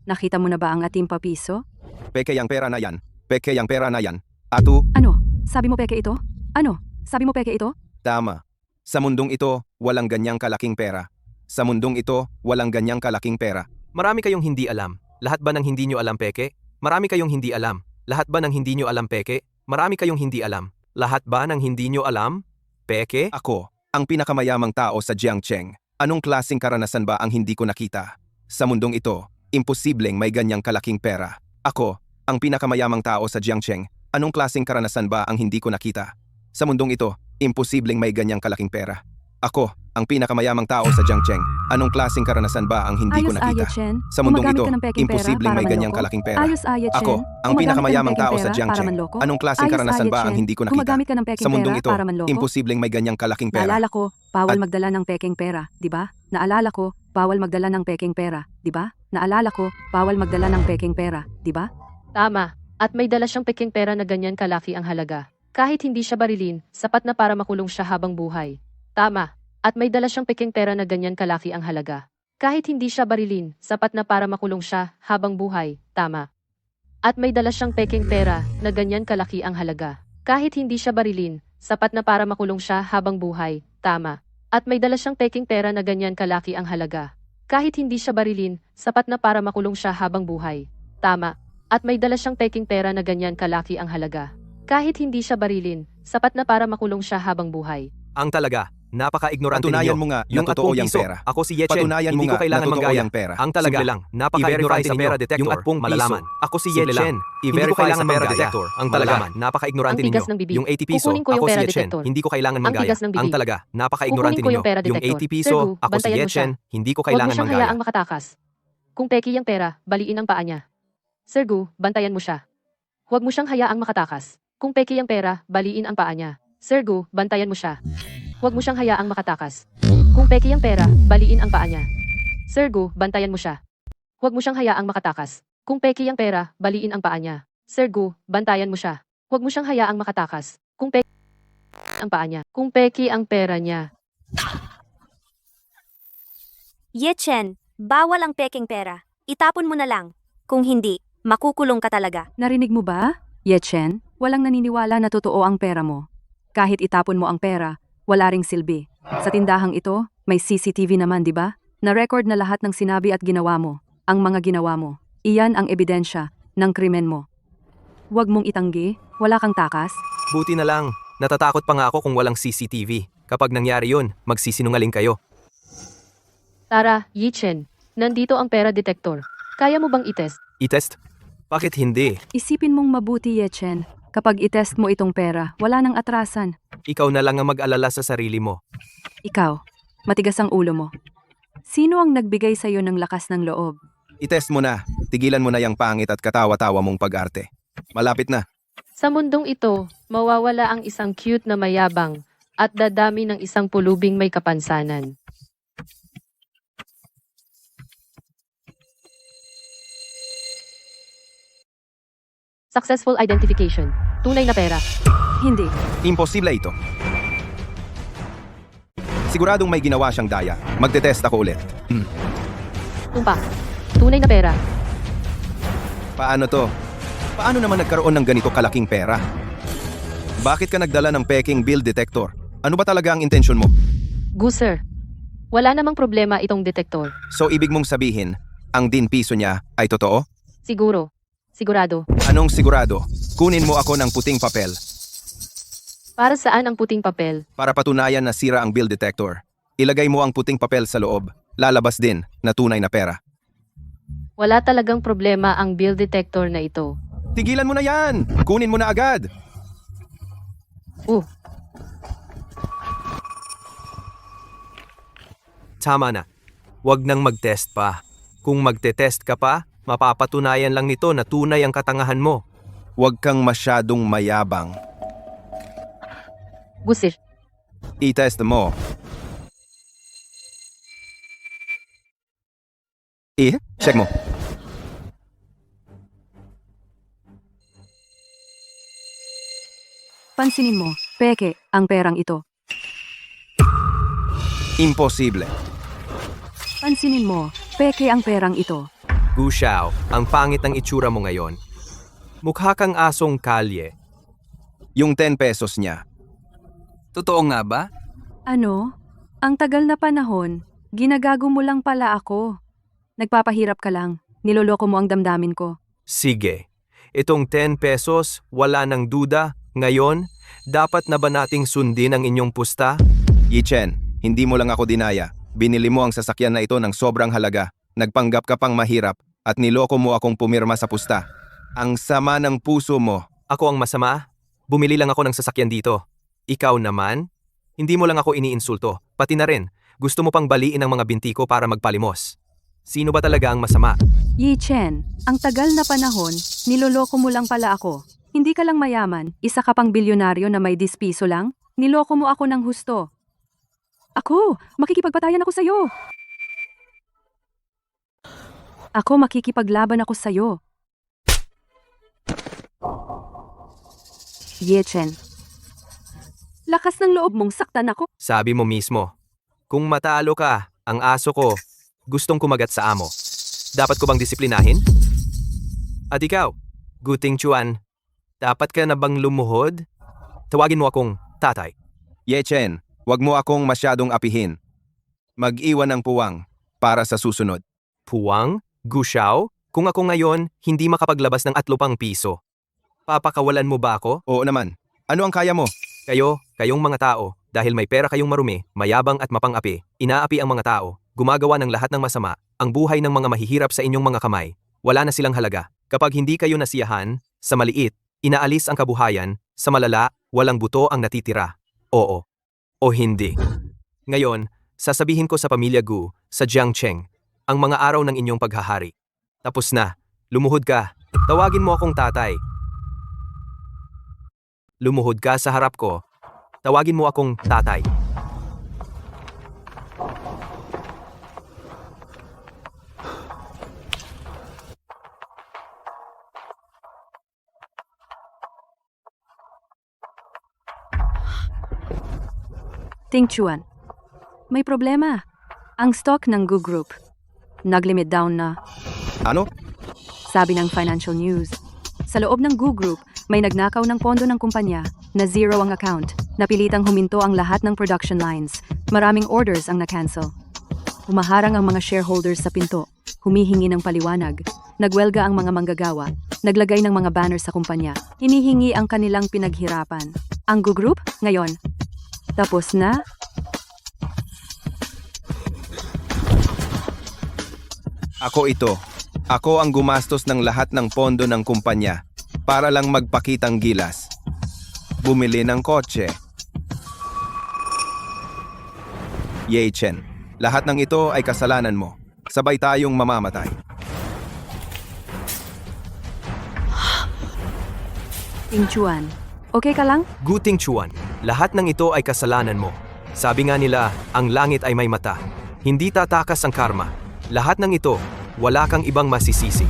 Nakita mo na ba ang ating papiso? Peke yang pera na yan. Peke yang pera na yan. Atu, Ano? Sabi mo peke ito? Ano? Sabi mo peke ito? tama. Sa mundong ito, walang ganyang kalaking pera. Sa mundong ito, walang ganyang kalaking pera. Marami kayong hindi alam. Lahat ba ng hindi nyo alam peke? Marami kayong hindi alam. Lahat ba ng hindi nyo alam peke? Marami kayong hindi alam. Lahat ba ng hindi nyo alam? Peke? Ako, ang pinakamayamang tao sa Jiangcheng. Anong klaseng karanasan ba ang hindi ko nakita? Sa mundong ito, imposibleng may ganyang kalaking pera. Ako, ang pinakamayamang tao sa Jiangcheng. Anong klaseng karanasan ba ang hindi ko nakita? Sa mundong ito, imposibleng may ganyang kalaking pera. Ako, ang pinakamayamang tao sa Jiangcheng. Anong klaseng karanasan ba ang hindi ko Ayos, nakita? Chen. Sa mundong Gumagamit ito, ka ng peking pera imposibleng para may ganyang manloko. kalaking pera. Ayos, Chen. Ako, ang Gumagamit ka ng pinakamayamang peking tao sa pera para Jiangcheng. manloko. Anong klaseng Ayos, karanasan ba Chen. ang hindi ko nakita? Gumagamit ka ng peking Sa mundong pera ito, para manloko. imposibleng may ganyang kalaking pera. Naalala ko, bawal At- magdala ng peking pera, di ba? Naalala ko, bawal magdala ng peking pera, di ba? Naalala ko, bawal magdala ng peking pera, di ba? Tama. At may dala siyang peking pera na ganyan kalaki ang halaga. Kahit hindi siya barilin, sapat na para makulong siya habang buhay. Tama. At may dala siyang peking pera na ganyan kalaki ang halaga. Kahit hindi siya barilin, sapat na para makulong siya habang buhay. Tama. At may dala siyang peking pera na ganyan kalaki ang halaga. Kahit hindi siya barilin, sapat na para makulong siya habang buhay. Tama. At may dala siyang peking pera na ganyan kalaki ang halaga. Kahit hindi siya barilin, sapat na para makulong siya habang buhay. Tama. At may dala siyang peking pera na ganyan kalaki ang halaga. Kahit hindi siya barilin, sapat na para makulong siya habang buhay. Ang talaga, napaka-ignorante Patunayan ninyo. mo nga na Yung totoo 10 yang piso, pera. Ako si Ye Chen, Patunayan mo hindi ko nga kailangan na totoo manggaya. yang pera. Ang talaga, Simple lang. napaka-ignorante I-verify sa ninyo. pera detector. Yung 10 malalaman. Ako si Ye Simple Chen, lang. hindi ko I-verify kailangan sa pera manggaya. detector. Ang talaga, Malalaman. napaka-ignorante Ang ninyo. tigas ng bibig. Yung 80 piso, Kukunin ko yung ako si pera Ye Chen, detector. hindi ko kailangan Ang manggaya. tigas ng bibig. Ang talaga, napaka-ignorante Kukunin ko ninyo. yung pera Yung detector. 80 piso, Sir Gu, ako si bantayan Ye mo siya. Chen, hindi ko Huwag mo kailangan siyang manggaya. hayaang makatakas. Kung peki yung pera, baliin ang paa niya. Sir Gu, bantayan mo siya. Huwag mo siyang hayaang makatakas. Kung peki yung pera, baliin ang paa niya. Sir Gu, bantayan mo siya. Huwag mo siyang hayaang makatakas. Kung peki yung pera, baliin ang paa niya. Sir Gu, bantayan mo siya. Huwag mo siyang hayaang makatakas. Kung peki ang pera, baliin ang paa niya. Sir Gu, bantayan mo siya. Huwag mo siyang hayaang makatakas. Kung peki ang paa niya. Kung peki ang pera niya. Ye Chen, bawal ang peking pera. Itapon mo na lang. Kung hindi, makukulong ka talaga. Narinig mo ba, Ye Chen? Walang naniniwala na totoo ang pera mo. Kahit itapon mo ang pera, wala ring silbi. Sa tindahang ito, may CCTV naman, di ba? Na-record na lahat ng sinabi at ginawa mo. Ang mga ginawa mo. Iyan ang ebidensya ng krimen mo. Huwag mong itanggi, wala kang takas. Buti na lang, natatakot pa nga ako kung walang CCTV. Kapag nangyari yun, magsisinungaling kayo. Tara, Yi Chen. Nandito ang pera detector. Kaya mo bang itest? I-test? Bakit hindi? Isipin mong mabuti, Ye Chen. Kapag itest mo itong pera, wala nang atrasan. Ikaw na lang ang mag-alala sa sarili mo. Ikaw, matigas ang ulo mo. Sino ang nagbigay sa'yo ng lakas ng loob? I-test mo na. Tigilan mo na yung pangit at katawa-tawa mong pag-arte. Malapit na. Sa mundong ito, mawawala ang isang cute na mayabang at dadami ng isang pulubing may kapansanan. Successful identification. Tunay na pera. Hindi. Imposible ito. Siguradong may ginawa siyang daya. Magte-test ako ulit. Tumpak. Tunay na pera. Paano to? Paano naman nagkaroon ng ganito kalaking pera? Bakit ka nagdala ng peking bill detector? Ano ba talaga ang intensyon mo? Gu sir. Wala namang problema itong detektor. So ibig mong sabihin, ang din piso niya ay totoo? Siguro. Sigurado. Anong sigurado? Kunin mo ako ng puting papel Para saan ang puting papel? para patunayan na sira ang bill detector. Ilagay mo ang puting papel sa loob. Lalabas din na tunay na pera. Wala talagang problema ang bill detector na ito. Tigilan mo na yan! Kunin mo na agad! Tama na. Huwag nang mag-test pa. Kung magte-test ka pa, mapapatunayan lang nito na tunay ang katangahan mo. Huwag kang masyadong mayabang. Gu sir. I-test mo. Check mo. Pansinin mo, peke ang perang ito. Imposible. Pansinin mo, peke ang perang ito. Gu Xiao, ang pangit ng itsura mo ngayon. Mukha kang asong kalye. Yung 10 pesos niya. Totoo nga ba? Ano? Ang tagal na panahon, ginagago mo lang pala ako. Nagpapahirap ka lang, niloloko mo ang damdamin ko. Sige. Itong 10 pesos, wala nang duda. Ngayon, dapat na ba nating sundin ang inyong pusta? Yi Chen, hindi mo lang ako dinaya. Binili mo ang sasakyan na ito ng sobrang halaga. Nagpanggap ka pang mahirap at niloko mo akong pumirma sa pusta. Ang sama ng puso mo. Ako ang masama? Bumili lang ako ng sasakyan dito. Ikaw naman? Hindi mo lang ako iniinsulto, pati na rin. Gusto mo pang baliin ang mga binti ko para magpalimos. Sino ba talaga ang masama? Yi Chen, ang tagal na panahon, niloloko mo lang pala ako. Hindi ka lang mayaman, isa ka pang bilyonaryo na may 10 piso lang? Niloko mo ako ng husto. Ako, makikipagpatayan ako sa'yo. Ako, makikipaglaban ako sa'yo. Ye Chen. Lakas ng loob mong saktan ako. Sabi mo mismo. Kung matalo ka, ang aso ko, gustong kumagat sa amo. Dapat ko bang disiplinahin? At ikaw, Guting Chuan, dapat ka na bang lumuhod? Tawagin mo akong tatay. Ye Chen, wag mo akong masyadong apihin. Mag-iwan ng puwang para sa susunod. Puwang? Gu Xiao? Kung ako ngayon, hindi makapaglabas ng 3 piso. Papakawalan mo ba ako? Oo naman. Ano ang kaya mo? Kayong mga tao, dahil may pera kayong marumi, mayabang at mapang-api, inaapi ang mga tao, gumagawa ng lahat ng masama, ang buhay ng mga mahihirap sa inyong mga kamay, wala na silang halaga. Kapag hindi kayo nasiyahan, sa maliit, inaalis ang kabuhayan, sa malala, walang buto ang natitira. Oo. O hindi. Ngayon, sasabihin ko sa pamilya Gu, sa Jiangcheng, ang mga araw ng inyong paghahari. Tapos na. Lumuhod ka. Tawagin mo akong tatay. Lumuhod ka sa harap ko. Tawagin mo akong tatay. Ting Chuan. May problema. Ang stock ng Gu Group. Nag-limit down na. Ano? Sabi ng Financial News. Sa loob ng Gu Group, may nagnakaw ng pondo ng kumpanya na zero ang account. Napilitang huminto ang lahat ng production lines. Maraming orders ang na-cancel. Humaharang ang mga shareholders sa pinto. Humihingi ng paliwanag. Nagwelga ang mga manggagawa. Naglagay ng mga banners sa kumpanya. Hinihingi ang kanilang pinaghirapan. Ang Gu Group, ngayon. Tapos na? Ako ito. Ako ang gumastos ng lahat ng pondo ng kumpanya para lang magpakitang gilas. Bumili ng kotse. Ye Chen, lahat ng ito ay kasalanan mo. Sabay tayong mamamatay. Ting Chuan. Okay ka lang? Gu Ting Chuan, lahat ng ito ay kasalanan mo. Sabi nga nila, ang langit ay may mata. Hindi tatakas ang karma. Lahat ng ito, wala kang ibang masisisi.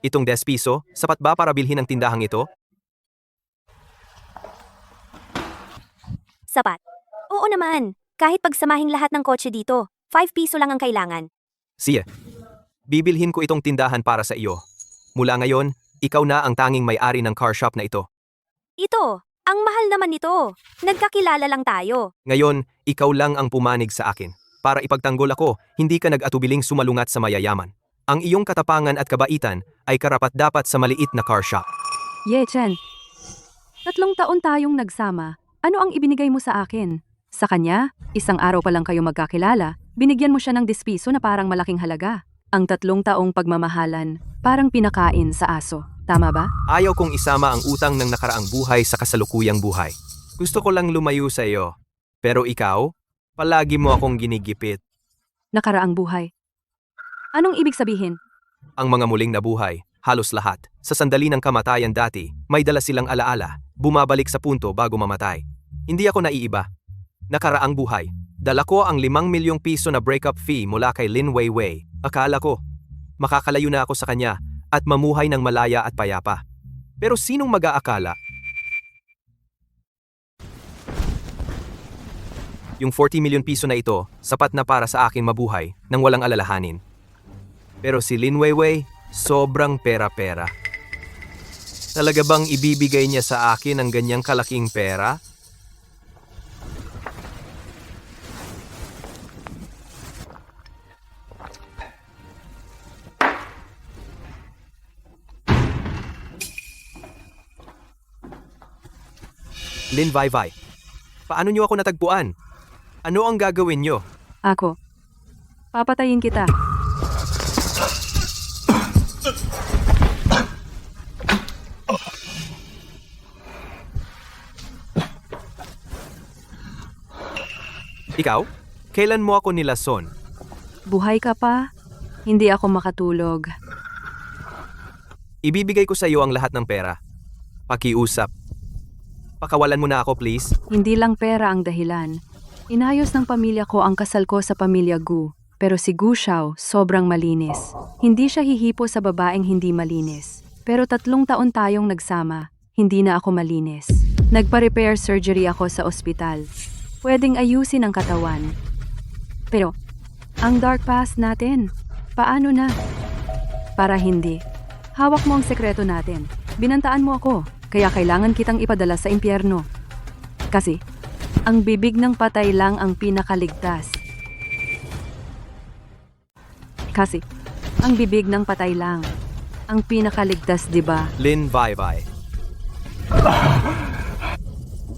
Itong 10 piso, sapat ba para bilhin ang tindahang ito? Sapat. Oo naman. Kahit pagsamahing lahat ng kotse dito, 5 piso lang ang kailangan. Siya, bibilhin ko itong tindahan para sa iyo. Mula ngayon, ikaw na ang tanging may-ari ng car shop na ito. Ito, ang mahal naman nito. Nagkakilala lang tayo. Ngayon, ikaw lang ang pumanig sa akin. Para ipagtanggol ako, hindi ka nag-atubiling sumalungat sa mayayaman. Ang iyong katapangan at kabaitan ay karapat-dapat sa maliit na car shop. Ye Chen. 3 taon tayong nagsama. Ano ang ibinigay mo sa akin? Sa kanya, 1 araw pa lang kayo magkakilala, binigyan mo siya ng 10 piso na parang malaking halaga. Ang 3 taong pagmamahalan, parang pinakain sa aso. Tama ba? Ayaw kong isama ang utang ng nakaraang buhay sa kasalukuyang buhay. Gusto ko lang lumayo sa iyo. Pero ikaw, palagi mo akong ginigipit. Nakaraang buhay. Anong ibig sabihin? Ang mga muling nabuhay, halos lahat, sa sandali ng kamatayan dati, may dala silang alaala, bumabalik sa punto bago mamatay. Hindi ako naiiba. Nakaraang buhay, dala ko ang 5 milyong piso na breakup fee mula kay Lin Weiwei. Akala ko, makakalayo na ako sa kanya at mamuhay ng malaya at payapa. Pero sinong mag-aakala? Yung 40 milyon piso na ito, sapat na para sa akin mabuhay nang walang alalahanin. Pero si Lin Weiwei, sobrang pera-pera. Talaga bang ibibigay niya sa akin ang ganyang kalaking pera? Lin Weiwei, paano niyo ako natagpuan? Ano ang gagawin niyo? Ako. Papatayin kita. Ikaw? Kailan mo ako nilason? Buhay ka pa? Hindi ako makatulog. Ibibigay ko sa iyo ang lahat ng pera. Pakiusap. Pakawalan mo na ako, please. Hindi lang pera ang dahilan. Inayos ng pamilya ko ang kasal ko sa pamilya Gu. Pero si Gu Xiao sobrang malinis. Hindi siya hihipo sa babaeng hindi malinis. Pero 3 taon tayong nagsama, hindi na ako malinis. Nagpa-repair surgery ako sa ospital. Pwedeng ayusin ang katawan. Pero, ang dark past natin, paano na? Para hindi. Hawak mo ang sekreto natin. Binantaan mo ako, kaya kailangan kitang ipadala sa impyerno. Kasi, ang bibig ng patay lang ang pinakaligtas. Kasi, ang bibig ng patay lang ang pinakaligtas, di ba? Lin Weiwei.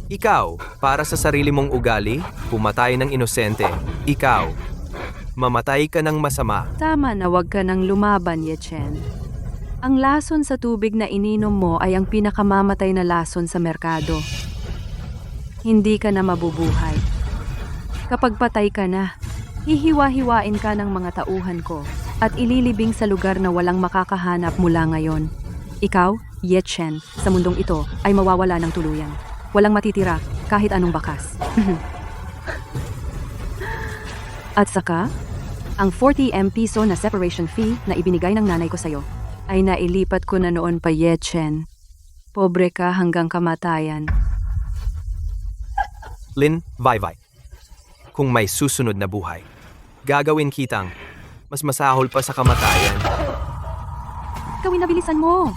Ikaw, para sa sarili mong ugali, pumatay ng inosente. Ikaw, mamatay ka ng masama. Tama na wag ka nang lumaban, Ye Chen. Ang lason sa tubig na ininom mo ay ang pinakamamamatay na lason sa merkado. Hindi ka na mabubuhay. Kapag patay ka na, hihiwa-hiwain ka ng mga tauhan ko at ililibing sa lugar na walang makakahanap mula ngayon. Ikaw, Ye Chen, sa mundong ito ay mawawala ng tuluyan. Walang matitira kahit anong bakas. At saka, ang 40 piso na separation fee na ibinigay ng nanay ko sa'yo ay nailipat ko na noon pa, Ye Chen. Pobre ka hanggang kamatayan. Lin, Vai. Kung may susunod na buhay, gagawin kitang mas masahol pa sa kamatayan. Gawin na bilisan mo!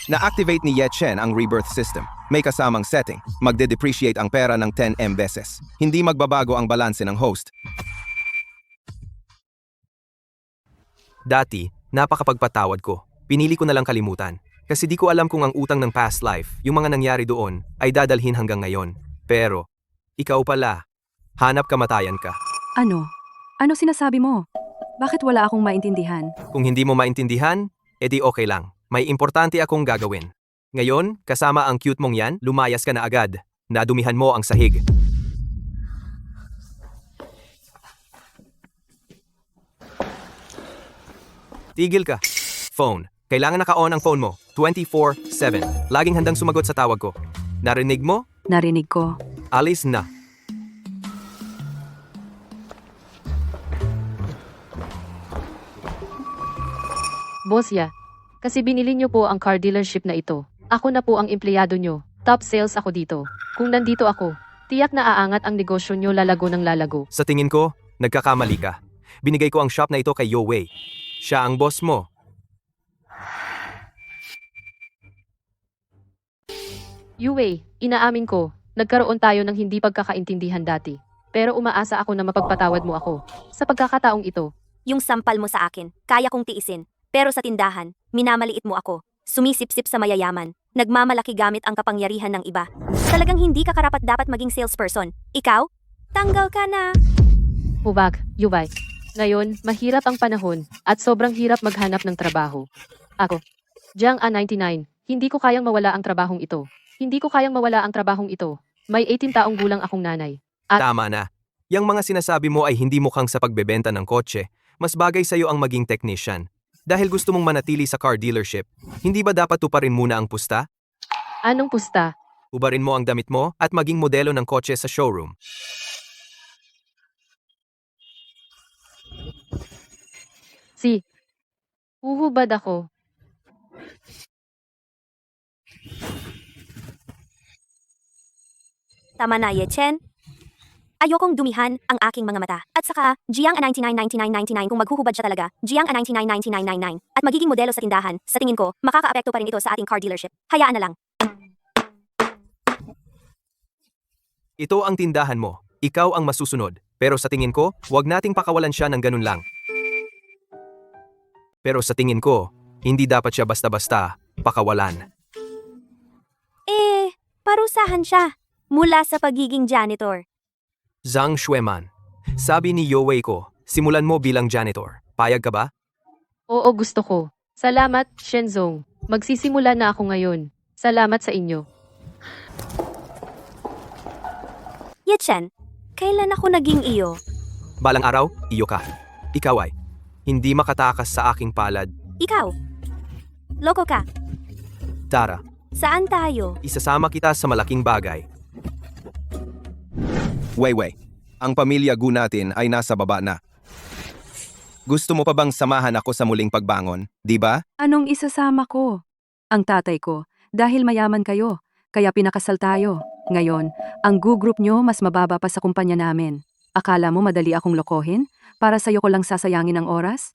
Na-activate ni Ye Chen ang rebirth system. May kasamang setting. Magde-depreciate ang pera ng 10M beses. Hindi magbabago ang balanse ng host. Dati, napakapagpatawad ko. Pinili ko na lang kalimutan. Kasi di ko alam kung ang utang ng past life, yung mga nangyari doon, ay dadalhin hanggang ngayon. Pero, ikaw pala, hanap kamatayan ka. Ano? Ano sinasabi mo? Bakit wala akong maintindihan? Kung hindi mo maintindihan, edi okay lang. May importante akong gagawin. Ngayon, kasama ang cute mong yan, lumayas ka na agad. Nadumihan mo ang sahig. Tigil ka. Phone. Kailangan naka-on ang phone mo. 24/7. Laging handang sumagot sa tawag ko. Narinig mo? Narinig ko. Alis na. Boss ya, kasi binili niyo po ang car dealership na ito. Ako na po ang empleyado niyo. Top sales ako dito. Kung nandito ako, tiyak na aangat ang negosyo niyo lalago ng lalago. Sa tingin ko, nagkakamali ka. Binigay ko ang shop na ito kay Yo Wei. Siya ang boss mo. Yue, inaamin ko, nagkaroon tayo ng hindi pagkakaintindihan dati. Pero umaasa ako na mapagpatawad mo ako. Sa pagkakataong ito, Yung sampal mo sa akin, kaya kong tiisin. Pero sa tindahan, minamaliit mo ako. Sumisip-sip sa mayayaman. Nagmamalaki gamit ang kapangyarihan ng iba. Talagang hindi ka karapat dapat maging salesperson. Ikaw? Tanggal ka na. hubag, Yue. Ngayon, mahirap ang panahon at sobrang hirap maghanap ng trabaho. Ako, Jiang A99, hindi ko kayang mawala ang trabahong ito. Hindi ko kayang mawala ang trabahong ito. May 18 taong gulang akong nanay. Tama na. Yang mga sinasabi mo ay hindi mukhang sa pagbebenta ng kotse. Mas bagay sa'yo ang maging technician. Dahil gusto mong manatili sa car dealership, hindi ba dapat tuparin muna ang pusta? Anong pusta? Ubarin mo ang damit mo at maging modelo ng kotse sa showroom. Uhubad ako. Tama na, Ye Chen. Ayokong dumihan ang aking mga mata. At saka, Jiang A99-99-99 kung maghuhubad siya talaga, Jiang A99-99-99 at magiging modelo sa tindahan, sa tingin ko, makakaapekto pa rin ito sa ating car dealership. Hayaan na lang. Ito ang tindahan mo. Ikaw ang masusunod. Pero sa tingin ko, huwag nating pakawalan siya ng ganun lang. Pero sa tingin ko, hindi dapat siya basta-basta pakawalan. Parusahan siya mula sa pagiging janitor. Zhang Xueman. Sabi ni Yowei ko, simulan mo bilang janitor. Payag ka ba? Oo, gusto ko. Salamat, Shenzong. Magsisimula na ako ngayon. Salamat sa inyo. Ye Chen, kailan ako naging iyo? Balang araw, iyo ka. Ikaw ay hindi makatakas sa aking palad. Ikaw? Loko ka. Tara, Saan tayo? isasama kita sa malaking bagay. Wei, ang pamilya Gu natin ay nasa baba na. Gusto mo pa bang samahan ako sa muling pagbangon, di ba? Anong isasama ko? Ang tatay ko. Dahil mayaman kayo, kaya pinakasal tayo. Ngayon, ang Gu Group nyo mas mababa pa sa kumpanya namin. Akala mo madali akong lokohin? Para sa'yo ko lang sasayangin ang oras?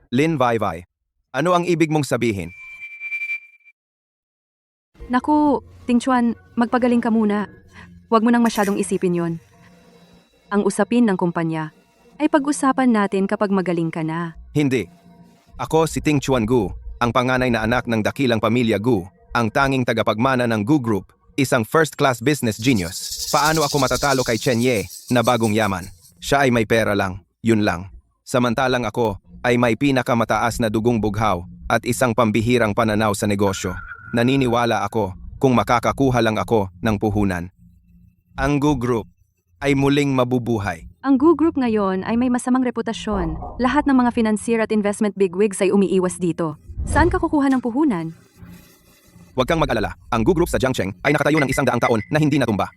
Lin Vai, ano ang ibig mong sabihin? Naku, Ting Chuan, magpagaling ka muna. Huwag mo nang masyadong isipin yon. Ang usapin ng kumpanya ay pag-usapan natin kapag magaling ka na. Hindi. Ako si Ting Chuan Gu, ang panganay na anak ng dakilang pamilya Gu, ang tanging tagapagmana ng Gu Group, isang first-class business genius. Paano ako matatalo kay Chen Ye na bagong yaman? Siya ay may pera lang, yun lang. Samantalang ako ay may pinakamataas na dugong bughaw at isang pambihirang pananaw sa negosyo. Naniniwala ako kung makakakuha lang ako ng puhunan. Ang Gu Group ay muling mabubuhay. Ang Gu Group ngayon ay may masamang reputasyon. Lahat ng mga financier at investment bigwigs ay umiiwas dito. Saan ka kukuha ng puhunan? Huwag kang mag-alala, ang Gu Group sa Jiangcheng ay nakatayo ng 100 taon na hindi natumba.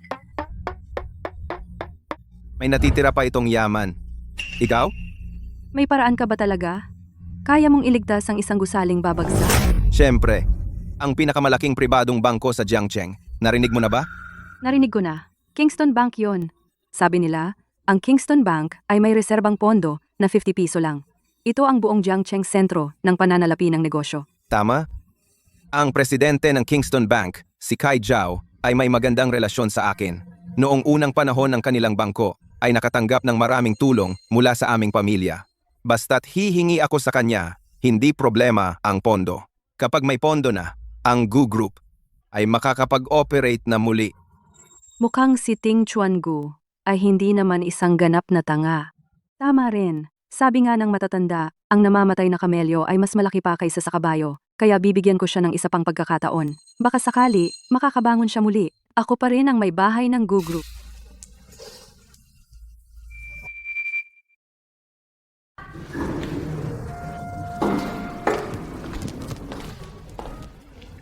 May natitira pa itong yaman. Ikaw? May paraan ka ba talaga? Kaya mong iligtas ang isang gusaling babagsak? Siyempre. Ang pinakamalaking pribadong bangko sa Jiangcheng. Narinig mo na ba? Narinig ko na. Kingston Bank yon. Sabi nila, ang Kingston Bank ay may reserbang pondo na 50 piso lang. Ito ang buong Jiangcheng sentro ng pananalapi ng negosyo. Tama? Ang presidente ng Kingston Bank, si Kai Jiao, ay may magandang relasyon sa akin. Noong unang panahon ng kanilang bangko, ay nakatanggap ng maraming tulong mula sa aming pamilya. Basta't hihingi ako sa kanya, hindi problema ang pondo. Kapag may pondo na, ang Gu Group ay makakapag-operate na muli. Mukhang si Ting Chuan-gu ay hindi naman isang ganap na tanga. Tama rin. Sabi nga ng matatanda, ang namamatay na kamelyo ay mas malaki pa kaysa sa kabayo, kaya bibigyan ko siya ng isa pang pagkakataon. Baka sakali, makakabangon siya muli. Ako pa rin ang may bahay ng Gu Group.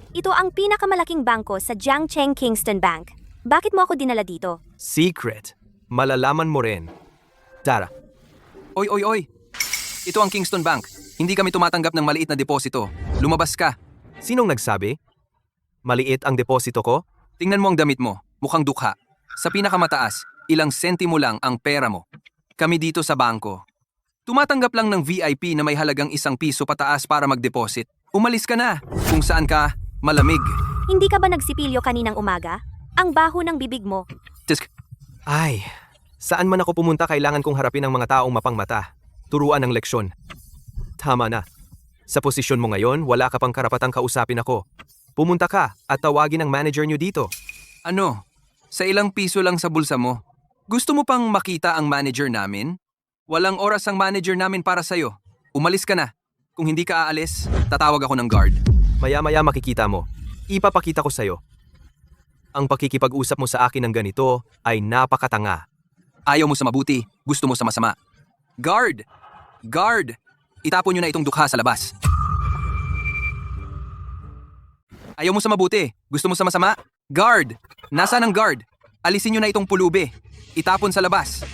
Ito ang pinakamalaking bangko sa Jiangcheng Kingston Bank. Bakit mo ako dinala dito? Secret. Malalaman mo rin. Tara. Oy! Ito ang Kingston Bank. Hindi kami tumatanggap ng maliit na deposito. Lumabas ka. Sinong nagsabi? Maliit ang deposito ko? Tingnan mo ang damit mo. Mukhang dukha. Sa pinakamataas, ilang sentimo lang ang pera mo. Kami dito sa bangko. Tumatanggap lang ng VIP na may halagang 1 piso pataas para mag-deposit. Umalis ka na. Kung saan ka, malamig. Hindi ka ba nagsipilyo kaninang umaga? Ang baho ng bibig mo. Tisk. Ay, saan man ako pumunta kailangan kong harapin ang mga taong mapangmata. Turuan ng leksyon. Tama na. Sa posisyon mo ngayon, wala ka pang karapatang kausapin ako. Pumunta ka at tawagin ang manager nyo dito. Ano? Sa ilang piso lang sa bulsa mo? Gusto mo pang makita ang manager namin? Walang oras ang manager namin para sa'yo. Umalis ka na. Kung hindi ka aalis, tatawag ako ng guard. Maya-maya makikita mo. Ipapakita ko sa'yo. Ang pakikipag-usap mo sa akin ng ganito ay napakatanga. Ayaw mo sa mabuti, gusto mo sa masama. Guard! Guard! Itapon nyo na itong dukha sa labas. Ayaw mo sa mabuti, gusto mo sa masama? Guard! Nasaan ang guard? Alisin nyo na itong pulubi. Itapon sa labas.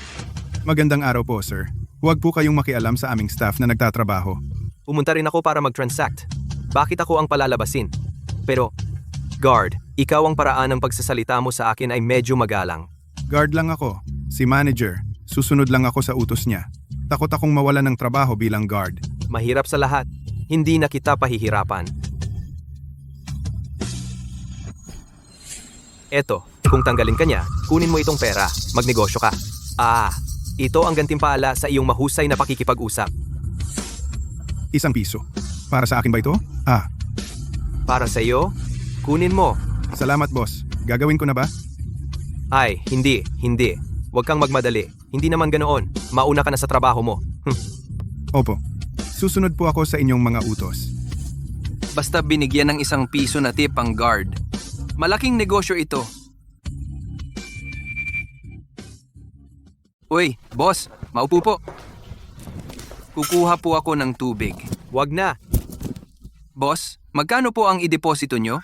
Magandang araw po, sir. Huwag po kayong makialam sa aming staff na nagtatrabaho. Pumunta rin ako para mag-transact. Bakit ako ang palalabasin? Pero, guard, ikaw ang paraan ng pagsasalita mo sa akin ay medyo magalang. Guard lang ako. Si manager. Susunod lang ako sa utos niya. Takot akong mawala ng trabaho bilang guard. Mahirap sa lahat. Hindi na kita pahihirapan. Eto, kung tanggalin ka niya, kunin mo itong pera. Magnegosyo ka. Ito ang gantimpala sa iyong mahusay na pakikipag-usap. 1 piso. Para sa akin ba ito? Para sa iyo, kunin mo. Salamat, boss. Gagawin ko na ba? Ay, hindi. Huwag kang magmadali. Hindi naman ganoon. Mauna ka na sa trabaho mo. Opo. Susunod po ako sa inyong mga utos. Basta binigyan ng 1 piso na tip ang guard. Malaking negosyo ito. Uy, boss, maupo po. Kukuha po ako ng tubig. Huwag na. Boss, magkano po ang ideposito nyo?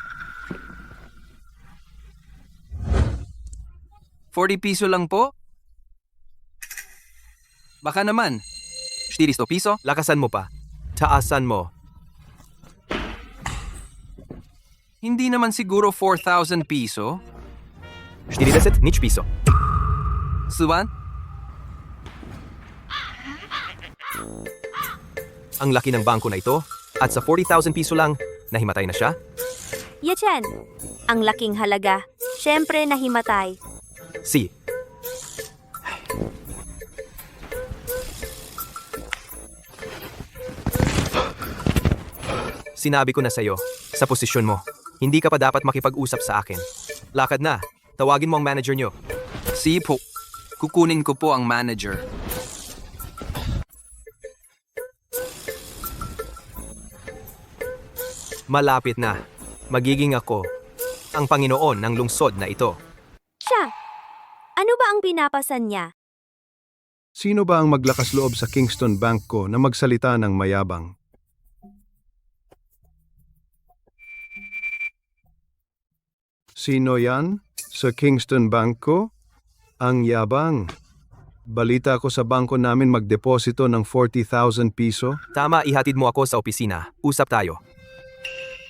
40 piso lang po? Baka naman. 400 piso? Lakasan mo pa. Taasan mo. Hindi naman siguro 4,000 piso? 40 nič piso. Suwan? Ang laki ng bangko na ito. At sa 40,000 piso lang, nahimatay na siya? Yechen, ang laking halaga. Siyempre nahimatay. Si. Sinabi ko na sa'yo, sa posisyon mo, hindi ka pa dapat makipag-usap sa akin. Lakad na. Tawagin mo ang manager nyo. Si po. Kukunin ko po ang manager. Malapit na. Magiging ako ang Panginoon ng lungsod na ito. Siya, ano ba ang pinapasan niya? Sino ba ang maglakas loob sa Kingston Bank ko na magsalita ng mayabang? Sino yan? Sa Kingston Bank ko? Ang yabang. balita ko sa bangko namin magdeposito ng 40,000 piso. Tama, ihatid mo ako sa opisina. Usap tayo.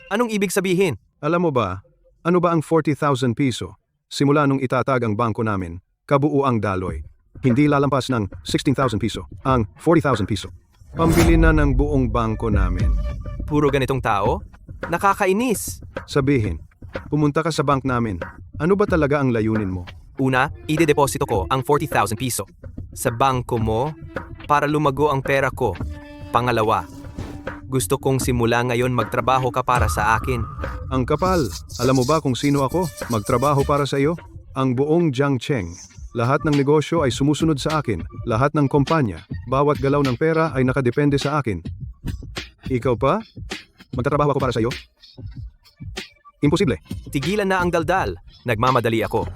Anong ibig sabihin? Alam mo ba, ano ba ang 40,000 piso? Simula nung itatag ang bangko namin, kabuuang daloy. Hindi lalampas ng 16,000 piso, ang 40,000 piso. Pambili na ng buong bangko namin. Puro ganitong tao? Nakakainis. Sabihin, pumunta ka sa bank namin. Ano ba talaga ang layunin mo? Una, idedeposito ko ang 40,000 piso sa bangko mo para lumago ang pera ko. Pangalawa, gusto kong simula ngayon magtrabaho ka para sa akin. Ang kapal. Alam mo ba kung sino ako? Magtrabaho para sa iyo? Ang buong Jiangcheng. Lahat ng negosyo ay sumusunod sa akin. Lahat ng kumpanya. Bawat galaw ng pera ay nakadepende sa akin. Ikaw pa? Magtatrabaho ako para sa iyo? Imposible. Tigilan na ang daldal. Nagmamadali ako.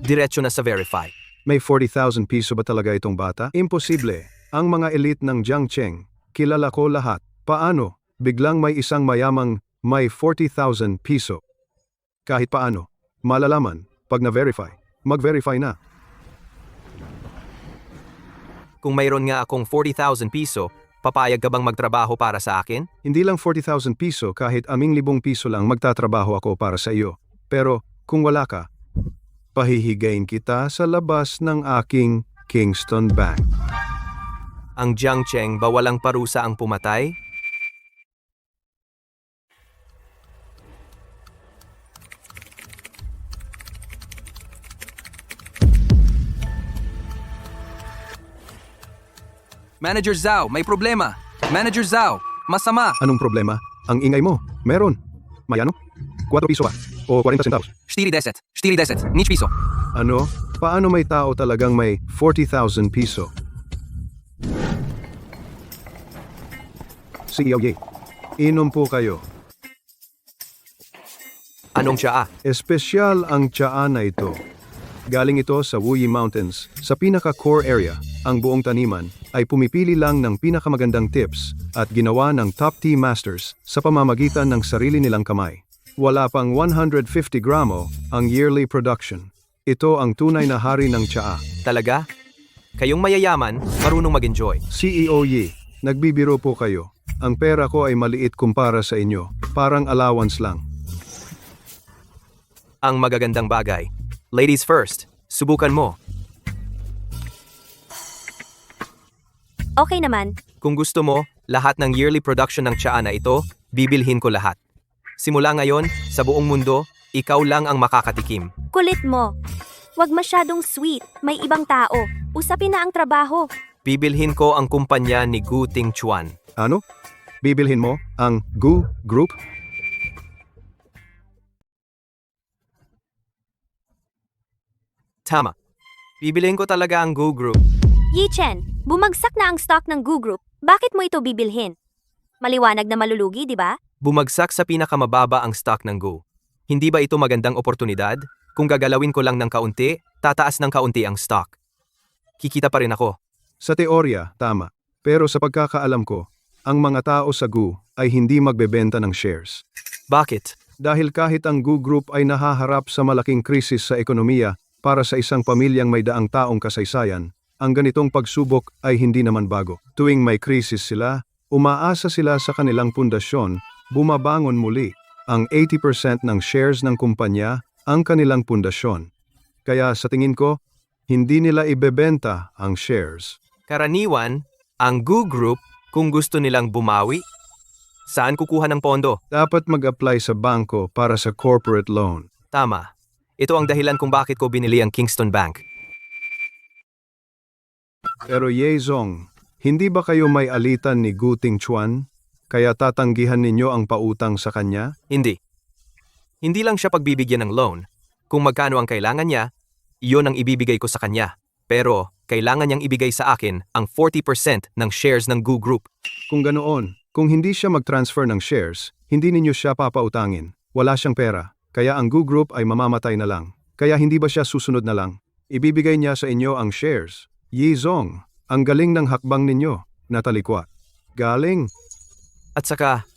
Diretso na sa verify. May 40,000 piso ba talaga itong bata? Imposible. Ang mga elite ng Jiangcheng, kilala ko lahat. Paano? Biglang may isang mayamang may 40,000 piso. Kahit paano, malalaman, pag na-verify, mag-verify na. Kung mayroon nga akong 40,000 piso, papayag ka bang magtrabaho para sa akin? Hindi lang 40,000 piso, kahit 5,000 piso lang magtatrabaho ako para sa iyo. Pero kung wala ka, pahihigayin kita sa labas ng aking Kingston Bank. Ang Jiangcheng ba walang parusa ang pumatay? Manager Zhao, may problema. Manager Zhao, masama. Anong problema? Ang ingay mo. Meron. May ano? 4 piso ba? O 40 centavos? 4 niç piso. Ano? Paano may tao talagang may 40,000 piso? CEO Ye, inom po kayo. Anong tsaa? Espesyal ang tsaa na ito. Galing ito sa Wuyi Mountains. Sa pinaka-core area, ang buong taniman ay pumipili lang ng pinakamagandang tips at ginawa ng top tea masters sa pamamagitan ng sarili nilang kamay. Wala pang 150 gramo ang yearly production. Ito ang tunay na hari ng tsaa. Talaga? Kayong mayayaman, marunong mag-enjoy. CEO Yi, nagbibiro po kayo. Ang pera ko ay maliit kumpara sa inyo. Parang allowance lang. Ang magagandang bagay. Ladies first, subukan mo. Okay naman. Kung gusto mo, lahat ng yearly production ng tsaa na ito, bibilhin ko lahat. Simula ngayon, sa buong mundo, ikaw lang ang makakatikim. Kulit mo. Huwag masyadong sweet. May ibang tao. Usapin na ang trabaho. Bibilhin ko ang kumpanya ni Gu Tingchuan. Ano? Bibilhin mo ang Gu Group? Tama. Bibilhin ko talaga ang Gu Group. Yi Chen, bumagsak na ang stock ng Gu Group. Bakit mo ito bibilhin? Maliwanag na malulugi, di ba? Bumagsak sa pinakamababa ang stock ng Gu. Hindi ba ito magandang oportunidad? Kung gagalawin ko lang ng kaunti, tataas ng kaunti ang stock. Kikita pa rin ako. Sa teorya, tama. Pero sa pagkakaalam ko, ang mga tao sa Gu ay hindi magbebenta ng shares. Bakit? Dahil kahit ang Gu Group ay nahaharap sa malaking krisis sa ekonomiya para sa isang pamilyang may daang taong kasaysayan, ang ganitong pagsubok ay hindi naman bago. Tuwing may krisis sila, umaasa sila sa kanilang pundasyon, bumabangon muli. Ang 80% ng shares ng kumpanya ang kanilang pundasyon. Kaya sa tingin ko, hindi nila ibebenta ang shares. Karaniwan, ang Gu Group, kung gusto nilang bumawi, saan kukuha ng pondo? Dapat mag-apply sa bangko para sa corporate loan. Tama. Ito ang dahilan kung bakit ko binili ang Kingston Bank. Pero Ye Zong, hindi ba kayo may alitan ni Gu Tingchuan? Kaya tatanggihan ninyo ang pautang sa kanya? Hindi. Hindi lang siya pagbibigyan ng loan. Kung magkano ang kailangan niya, iyon ang ibibigay ko sa kanya. Pero kailangan niyang ibigay sa akin ang 40% ng shares ng Gu Group. Kung ganoon, kung hindi siya mag-transfer ng shares, hindi ninyo siya papautangin. Wala siyang pera, kaya ang Gu Group ay mamamatay na lang. Kaya hindi ba siya susunod na lang? Ibibigay niya sa inyo ang shares. Yi Zong, ang galing ng hakbang ninyo, natalikwat. Galing. At saka,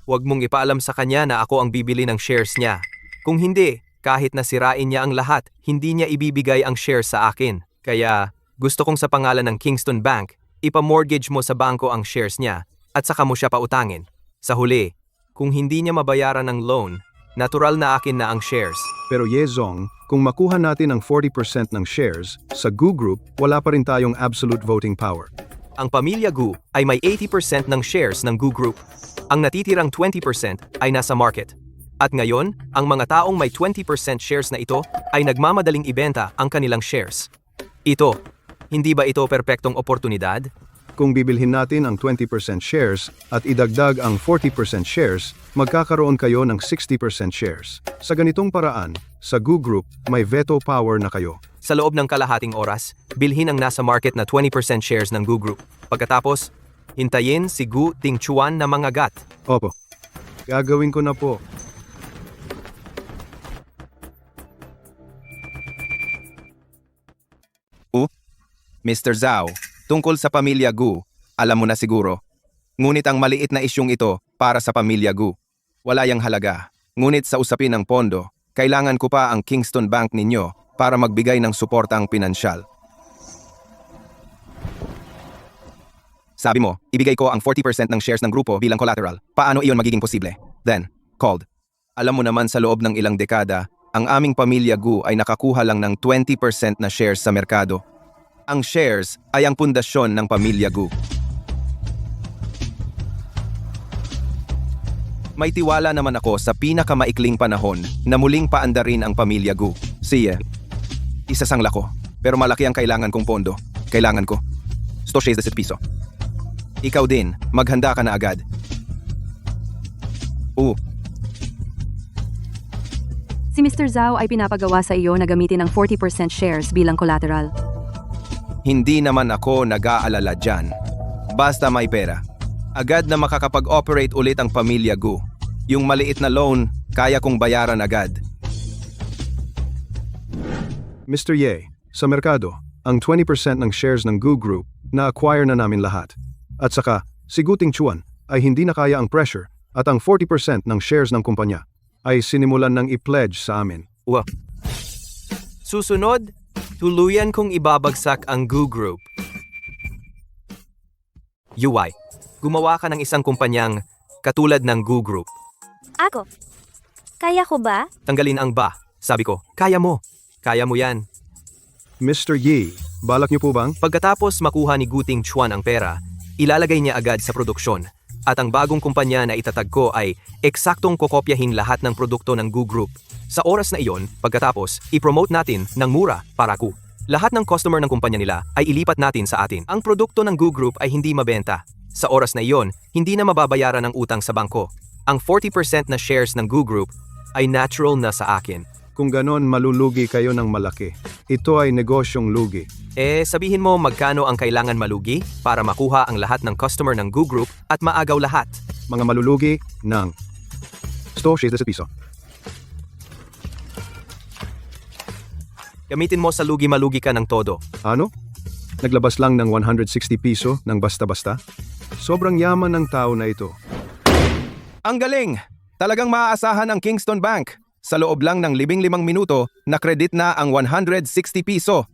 huwag mong ipaalam sa kanya na ako ang bibili ng shares niya. Kung hindi, kahit na sirain niya ang lahat, hindi niya ibibigay ang shares sa akin. Kaya gusto kong sa pangalan ng Kingston Bank, ipamortgage mo sa bangko ang shares niya at saka mo siya pautangin. Sa huli, kung hindi niya mabayaran ng loan, natural na akin na ang shares. Pero Yezong, kung makuha natin ang 40% ng shares, sa Gu Group, wala pa rin tayong absolute voting power. Ang pamilya Gu ay may 80% ng shares ng Gu Group. Ang natitirang 20% ay nasa market. At ngayon, ang mga taong may 20% shares na ito ay nagmamadaling ibenta ang kanilang shares. Ito, hindi ba ito perpektong oportunidad? Kung bibilhin natin ang 20% shares at idagdag ang 40% shares, magkakaroon kayo ng 60% shares. Sa ganitong paraan, sa Gu Group, may veto power na kayo. Sa loob ng kalahating oras, bilhin ang nasa market na 20% shares ng Gu Group. Pagkatapos, hintayin si Gu Tingchuan na mangagat. Opo. Gagawin ko na po. Mr. Zhao, tungkol sa pamilya Gu, alam mo na siguro. Ngunit ang maliit na isyong ito para sa pamilya Gu. Wala yang halaga. Ngunit sa usapin ng pondo, kailangan ko pa ang Kingston Bank ninyo para magbigay ng suportang pinansyal. Sabi mo, ibigay ko ang 40% ng shares ng grupo bilang collateral. Paano iyon magiging posible? Then, called. Alam mo naman sa loob ng ilang dekada, ang aming pamilya Gu ay nakakuha lang ng 20% na shares sa merkado. Ang shares ay ang pundasyon ng pamilya Gu. May tiwala naman ako sa pinakamaikling panahon na muling paandarin ang pamilya Gu. Siya, isasangla ko, pero malaki ang kailangan kong pondo. Kailangan ko. 160 piso. Ikaw din, maghanda ka na agad. Si Mr. Zhao ay pinapagawa sa iyo na gamitin ang 40% shares bilang collateral. Hindi naman ako nag-aalala dyan. Basta may pera. Agad na makakapag-operate ulit ang pamilya Gu. Yung maliit na loan, kaya kong bayaran agad. Mr. Ye, sa merkado, ang 20% ng shares ng Gu Group na-acquire na namin lahat. At saka, si Gu Tingchuan ay hindi na kaya ang pressure at ang 40% ng shares ng kumpanya ay sinimulan ng i-pledge sa amin. Susunod, tuluyan kong ibabagsak ang Gu Group. UI, gumawa ka ng isang kumpanyang katulad ng Gu Group. Ako? Kaya ko ba? Tanggalin ang ba. Sabi ko, kaya mo. Kaya mo yan. Mr. Yi, balak niyo po bang? Pagkatapos makuha ni Gu Tingchuan ang pera, ilalagay niya agad sa produksyon. At ang bagong kumpanya na itatag ko ay eksaktong kokopyahin lahat ng produkto ng Gu Group. Sa oras na iyon, pagkatapos, i-promote natin ng mura para Gu. Lahat ng customer ng kumpanya nila ay ilipat natin sa atin. Ang produkto ng Gu Group ay hindi mabenta. Sa oras na iyon, hindi na mababayaran ang utang sa bangko. Ang 40% na shares ng Gu Group ay natural na sa akin. Kung ganon, malulugi kayo ng malaki. Ito ay negosyong lugi. Sabihin mo magkano ang kailangan malugi para makuha ang lahat ng customer ng Gu Group at maagaw lahat. Mga malulugi ng 160 piso. Gamitin mo sa lugi-malugi ka ng todo. Ano? Naglabas lang ng 160 piso ng basta-basta? Sobrang yaman ng tao na ito. Ang galing! Talagang maaasahan ang Kingston Bank. Sa loob lang ng 15 minuto, na-credit na ang 160 piso.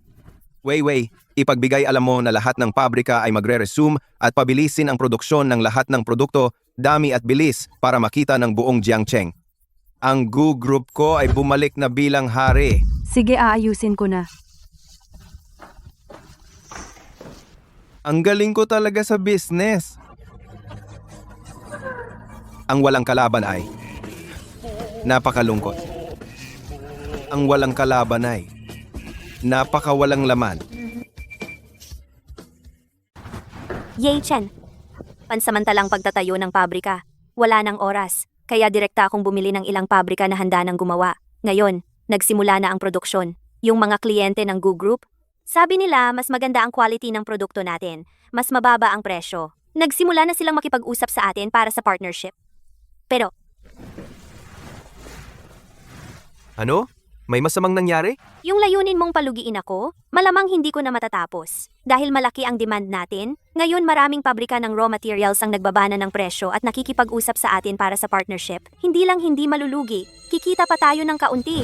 Wei, ipagbigay alam mo na lahat ng pabrika ay magre-resume at pabilisin ang produksyon ng lahat ng produkto, dami at bilis para makita ng buong Jiangcheng. Ang Gu Group ko ay bumalik na bilang hari. Sige, aayusin ko na. Ang galing ko talaga sa business. Ang walang kalaban ay napakalungkot. Ang walang kalaban ay napakawalang laman. Ye Chen. Pansamantalang pagtatayo ng pabrika. Wala nang oras. Kaya direkta akong bumili ng ilang pabrika na handa nang gumawa. Ngayon, nagsimula na ang produksyon. Yung mga kliyente ng Gu Group, sabi nila mas maganda ang quality ng produkto natin. Mas mababa ang presyo. Nagsimula na silang makipag-usap sa atin para sa partnership. Pero, Ano? May masamang nangyari? yung layunin mong palugiin ako, malamang hindi ko na matatapos. Dahil malaki ang demand natin, ngayon maraming pabrika ng raw materials ang nagbabana ng presyo at nakikipag-usap sa atin para sa partnership. Hindi lang hindi malulugi, kikita pa tayo ng kaunti.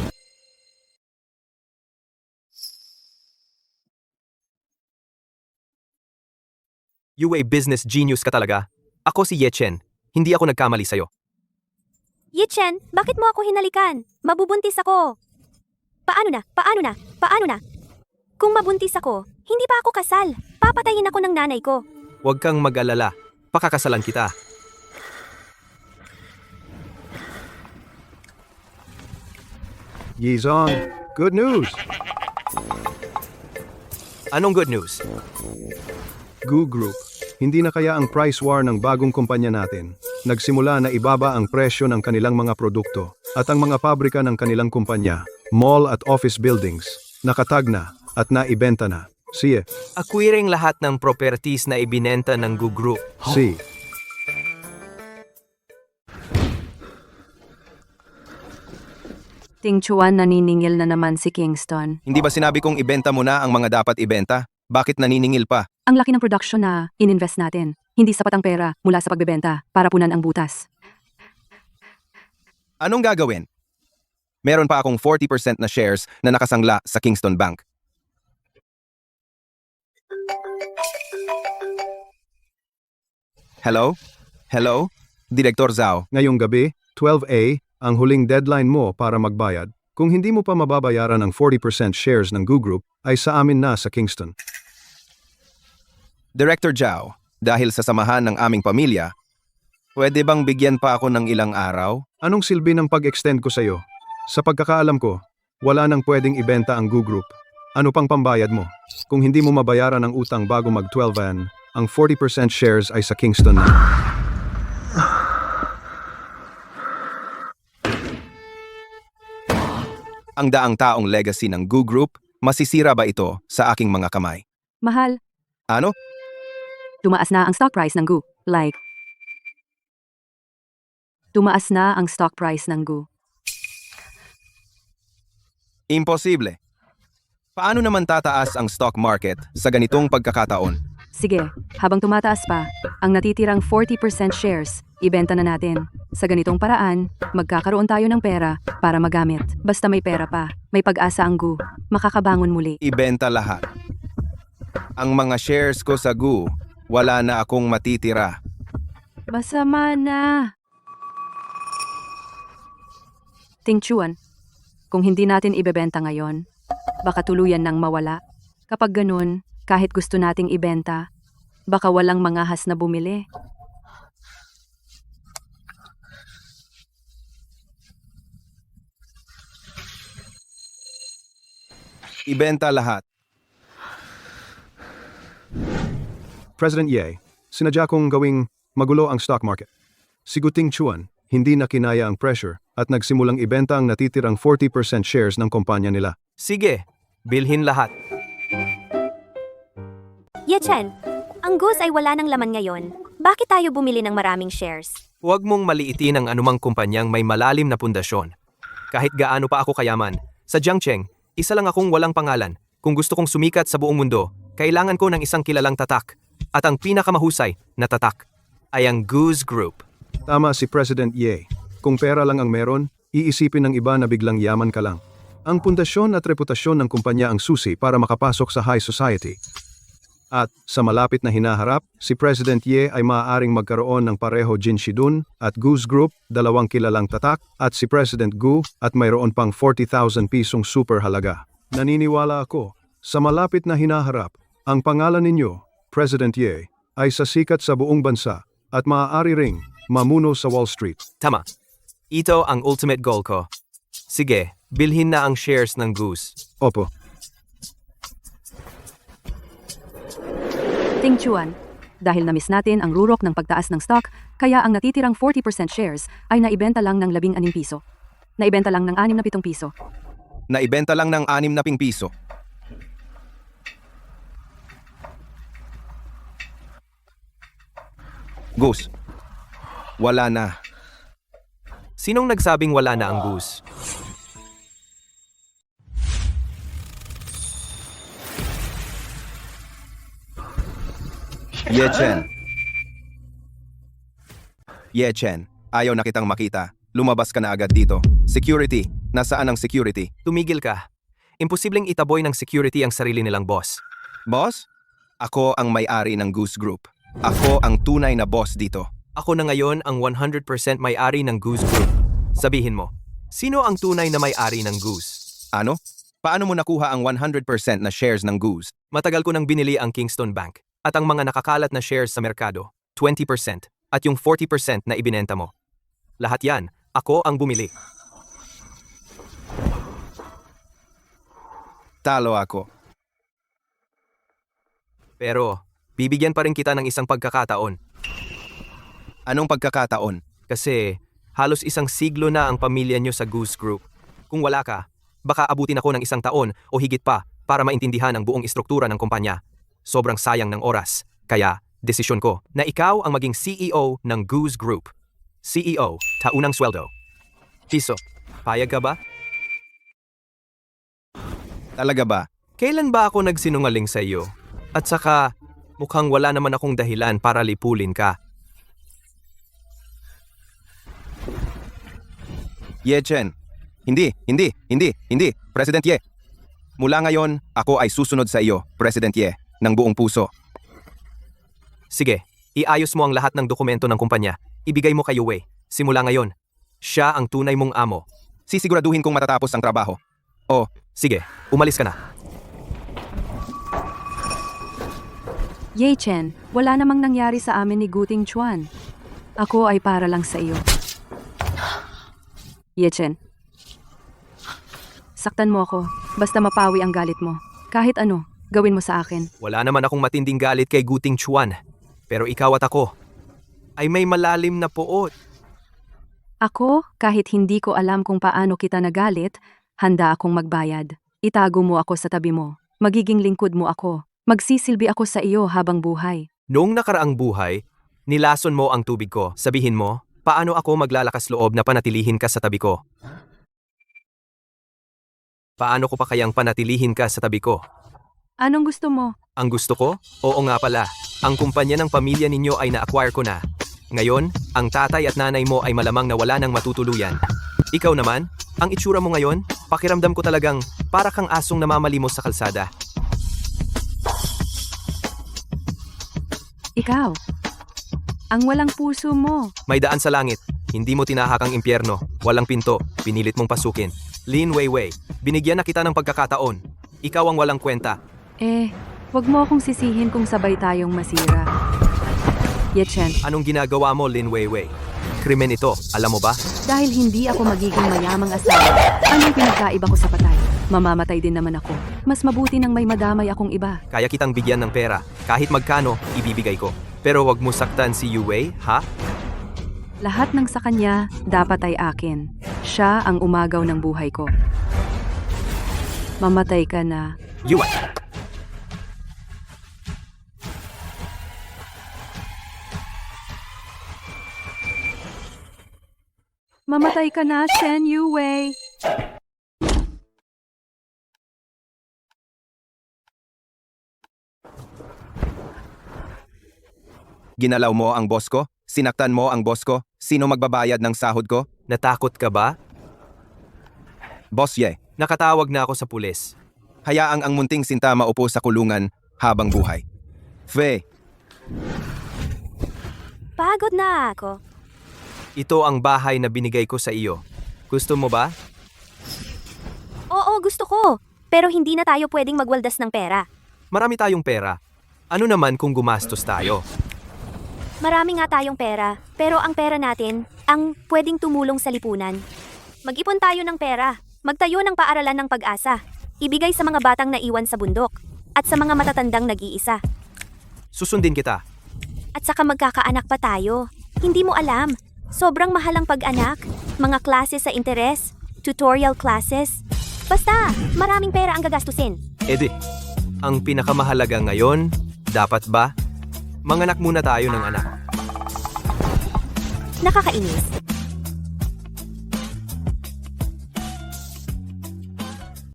You a business genius ka talaga. Ako si Ye Chen. Hindi ako nagkamali sa'yo. Yichen, bakit mo ako hinalikan? Mabubuntis ako. Paano na? Paano na? Paano na? Kung mabuntis ako, hindi pa ako kasal. Papatayin ako ng nanay ko. Huwag kang mag-alala. Pakakasalan kita. Yizong, good news! Anong good news? Gu Group, hindi na kaya ang price war ng bagong kumpanya natin. Nagsimula na ibaba ang presyo ng kanilang mga produkto at ang mga pabrika ng kanilang kumpanya, mall at office buildings, nakatag na at naibenta na. Siye, Acquiring lahat ng properties na ibinenta ng Gu Group. si. Ting Chuan naniningil na naman si Kingston. Hindi ba sinabi kong ibenta mo na ang mga dapat ibenta? Bakit naniningil pa? Ang laki ng production na ininvest natin. Hindi sapat ang pera mula sa pagbebenta para punan ang butas. Anong gagawin? Meron pa akong 40% na shares na nakasangla sa Kingston Bank. Hello? Hello? Direktor Zhao. Ngayong gabi, 12A, ang huling deadline mo para magbayad. Kung hindi mo pa mababayaran ang 40% shares ng Gu Group, ay sa amin na sa Kingston. Director Zhao, dahil sa samahan ng aming pamilya, pwede bang bigyan pa ako ng ilang araw? Anong silbi ng pag-extend ko sa'yo? Sa pagkakaalam ko, wala nang pwedeng ibenta ang Gu Group. Ano pang pambayad mo? Kung hindi mo mabayaran ang utang bago mag-12an, ang 40% shares ay sa Kingston na. Ang daang taong legacy ng Gu Group, masisira ba ito sa aking mga kamay? Mahal, Ano? tumaas na ang stock price ng Gu. Tumaas na ang stock price ng Gu. Imposible. Paano naman tataas ang stock market sa ganitong pagkakataon? Sige, habang tumataas pa, ang natitirang 40% shares, ibenta na natin. Sa ganitong paraan, magkakaroon tayo ng pera para magamit. Basta may pera pa, may pag-asa ang Gu, makakabangon muli. Ibenta lahat. Ang mga shares ko sa Gu, wala na akong matitira. Masama na. Ting Chuan, kung hindi natin ibebenta ngayon, baka tuluyan nang mawala. Kapag ganun, kahit gusto nating ibenta, baka walang mangahas na bumili. Ibenta lahat. President Ye, sinadya kong gawing magulo ang stock market. Si Guting Chuan, hindi na kinaya ang pressure at nagsimulang ibenta ang natitirang 40% shares ng kumpanya nila. Sige, bilhin lahat. Yichen, ang Gus ay wala ng laman ngayon. Bakit tayo bumili ng maraming shares? Huwag mong maliitin ang anumang kumpanyang may malalim na pundasyon. Kahit gaano pa ako kayaman, sa Jiangcheng, isa lang akong walang pangalan. Kung gusto kong sumikat sa buong mundo, kailangan ko ng isang kilalang tatak. At ang pinakamahusay na tatak ay ang Goose Group. Tama si President Ye. Kung pera lang ang meron, iisipin ng iba na biglang yaman ka lang. Ang pundasyon at reputasyon ng kumpanya ang susi para makapasok sa high society. At sa malapit na hinaharap, si President Ye ay maaaring magkaroon ng pareho Jin Shidun at Goose Group, dalawang kilalang tatak, at si President Gu at mayroon pang 40,000 pisong super halaga. Naniniwala ako, sa malapit na hinaharap, ang pangalan ninyo, President Ye, ay sasikat sa buong bansa at maaari ring mamuno sa Wall Street. Tama. Ito ang ultimate goal ko. Sige, bilhin na ang shares ng Goose. Opo. Ting Chuan, dahil na-miss natin ang rurok ng pagtaas ng stock, kaya ang natitirang 40% shares ay naibenta lang ng 16 piso. Naibenta lang ng 6 na 7 piso. Naibenta lang ng 6 na piso. Goose, wala na. Sinong nagsabing wala na ang Goose? Ye Chen. Ye Chen, ayaw na kitang makita. Lumabas ka na agad dito. Security, nasaan ang security? Tumigil ka. Imposibleng itaboy ng security ang sarili nilang boss. Boss? Ako ang may-ari ng Goose Group. Ako ang tunay na boss dito. Ako na ngayon ang 100% may-ari ng Goose Group. Sabihin mo, sino ang tunay na may-ari ng Goose? Ano? Paano mo nakuha ang 100% na shares ng Goose? Matagal ko nang binili ang Kingston Bank at ang mga nakakalat na shares sa merkado, 20% at yung 40% na ibinenta mo. Lahat yan, ako ang bumili. Talo ako. Pero, bibigyan pa rin kita ng isang pagkakataon. Anong pagkakataon? Kasi halos isang siglo na ang pamilya nyo sa Goose Group. Kung wala ka, baka abutin ako ng isang taon o higit pa para maintindihan ang buong istruktura ng kumpanya. Sobrang sayang ng oras. Kaya, desisyon ko na ikaw ang maging CEO ng Goose Group. CEO, taunang sweldo. Piso, payag ka ba? Talaga ba? Kailan ba ako nagsinungaling sa iyo? At saka, mukhang wala naman akong dahilan para lipulin ka. Ye Chen. Hindi. President Ye. Mula ngayon, ako ay susunod sa iyo, President Ye, ng buong puso. Sige, iayos mo ang lahat ng dokumento ng kumpanya. Ibigay mo kay Wei. Simula ngayon, siya ang tunay mong amo. Sisiguraduhin kong matatapos ang trabaho. Sige, umalis ka na. Ye Chen, wala namang nangyari sa amin ni Guting Chuan. Ako ay para lang sa iyo. Ye Chen. Saktan mo ako, basta mapawi ang galit mo. Kahit ano, gawin mo sa akin. Wala naman akong matinding galit kay Guting Chuan. Pero ikaw at ako ay may malalim na poot. Ako, kahit hindi ko alam kung paano kita nagalit, handa akong magbayad. Itago mo ako sa tabi mo. Magiging lingkod mo ako. Magsisilbi ako sa iyo habang buhay. Noong nakaraang buhay, nilason mo ang tubig ko. Sabihin mo, paano ako maglalakas loob na panatilihin ka sa tabi ko? Paano ko pa kayang panatilihin ka sa tabi ko? Anong gusto mo? Ang gusto ko? Oo nga pala. Ang kumpanya ng pamilya ninyo ay na-acquire ko na. Ngayon, ang tatay at nanay mo ay malamang na wala nang matutuluyan. Ikaw naman, ang itsura mo ngayon, pakiramdam ko talagang para kang asong namamalimos sa kalsada. Ikaw. Ang walang puso mo. May daan sa langit. Hindi mo tinahak ang impyerno. Walang pinto. Pinilit mong pasukin. Lin Weiwei, binigyan na kita ng pagkakataon. Ikaw ang walang kwenta. Wag mo akong sisihin kung sabay tayong masira. Ye Chen, Anong ginagawa mo, Lin Weiwei? Krimen ito, alam mo ba? dahil hindi ako magiging mayamang asawa, anong pinagkaiba ko sa patay? Mamamatay din naman ako. Mas mabuti nang may madamay akong iba. Kaya kitang bigyan ng pera. Kahit magkano, ibibigay ko. Pero wag mo saktan si Yue, ha? Lahat ng sa kanya, dapat ay akin. Siya ang umagaw ng buhay ko. Mamatay ka na. Yue! Mamatay ka na, Shen Yue. Ginalaw mo ang boss ko? Sinaktan mo ang boss ko? Sino magbabayad ng sahod ko? Natakot ka ba? Boss Ye, Nakatawag na ako sa pulis. hayaang ang munting sinta maupo sa kulungan habang buhay. Fe, Pagod na ako. Ito ang bahay na binigay ko sa iyo. Gusto mo ba? Oo, gusto ko. Pero hindi na tayo pwedeng magwaldas ng pera. Marami tayong pera. Ano naman kung gumastos tayo? Marami nga tayong pera, pero ang pera natin, ang pwedeng tumulong sa lipunan. Mag-ipon tayo ng pera, magtayo ng paaralan ng pag-asa, ibigay sa mga batang naiwan sa bundok, at sa mga matatandang nag-iisa. Susundin kita. At saka magkakaanak pa tayo. Hindi mo alam, sobrang mahal ang pag-anak, mga klase sa interes, tutorial classes. Basta, maraming pera ang gagastusin. Edi, ang pinakamahalaga ngayon, dapat ba? Manganak muna tayo ng anak. Nakakainis.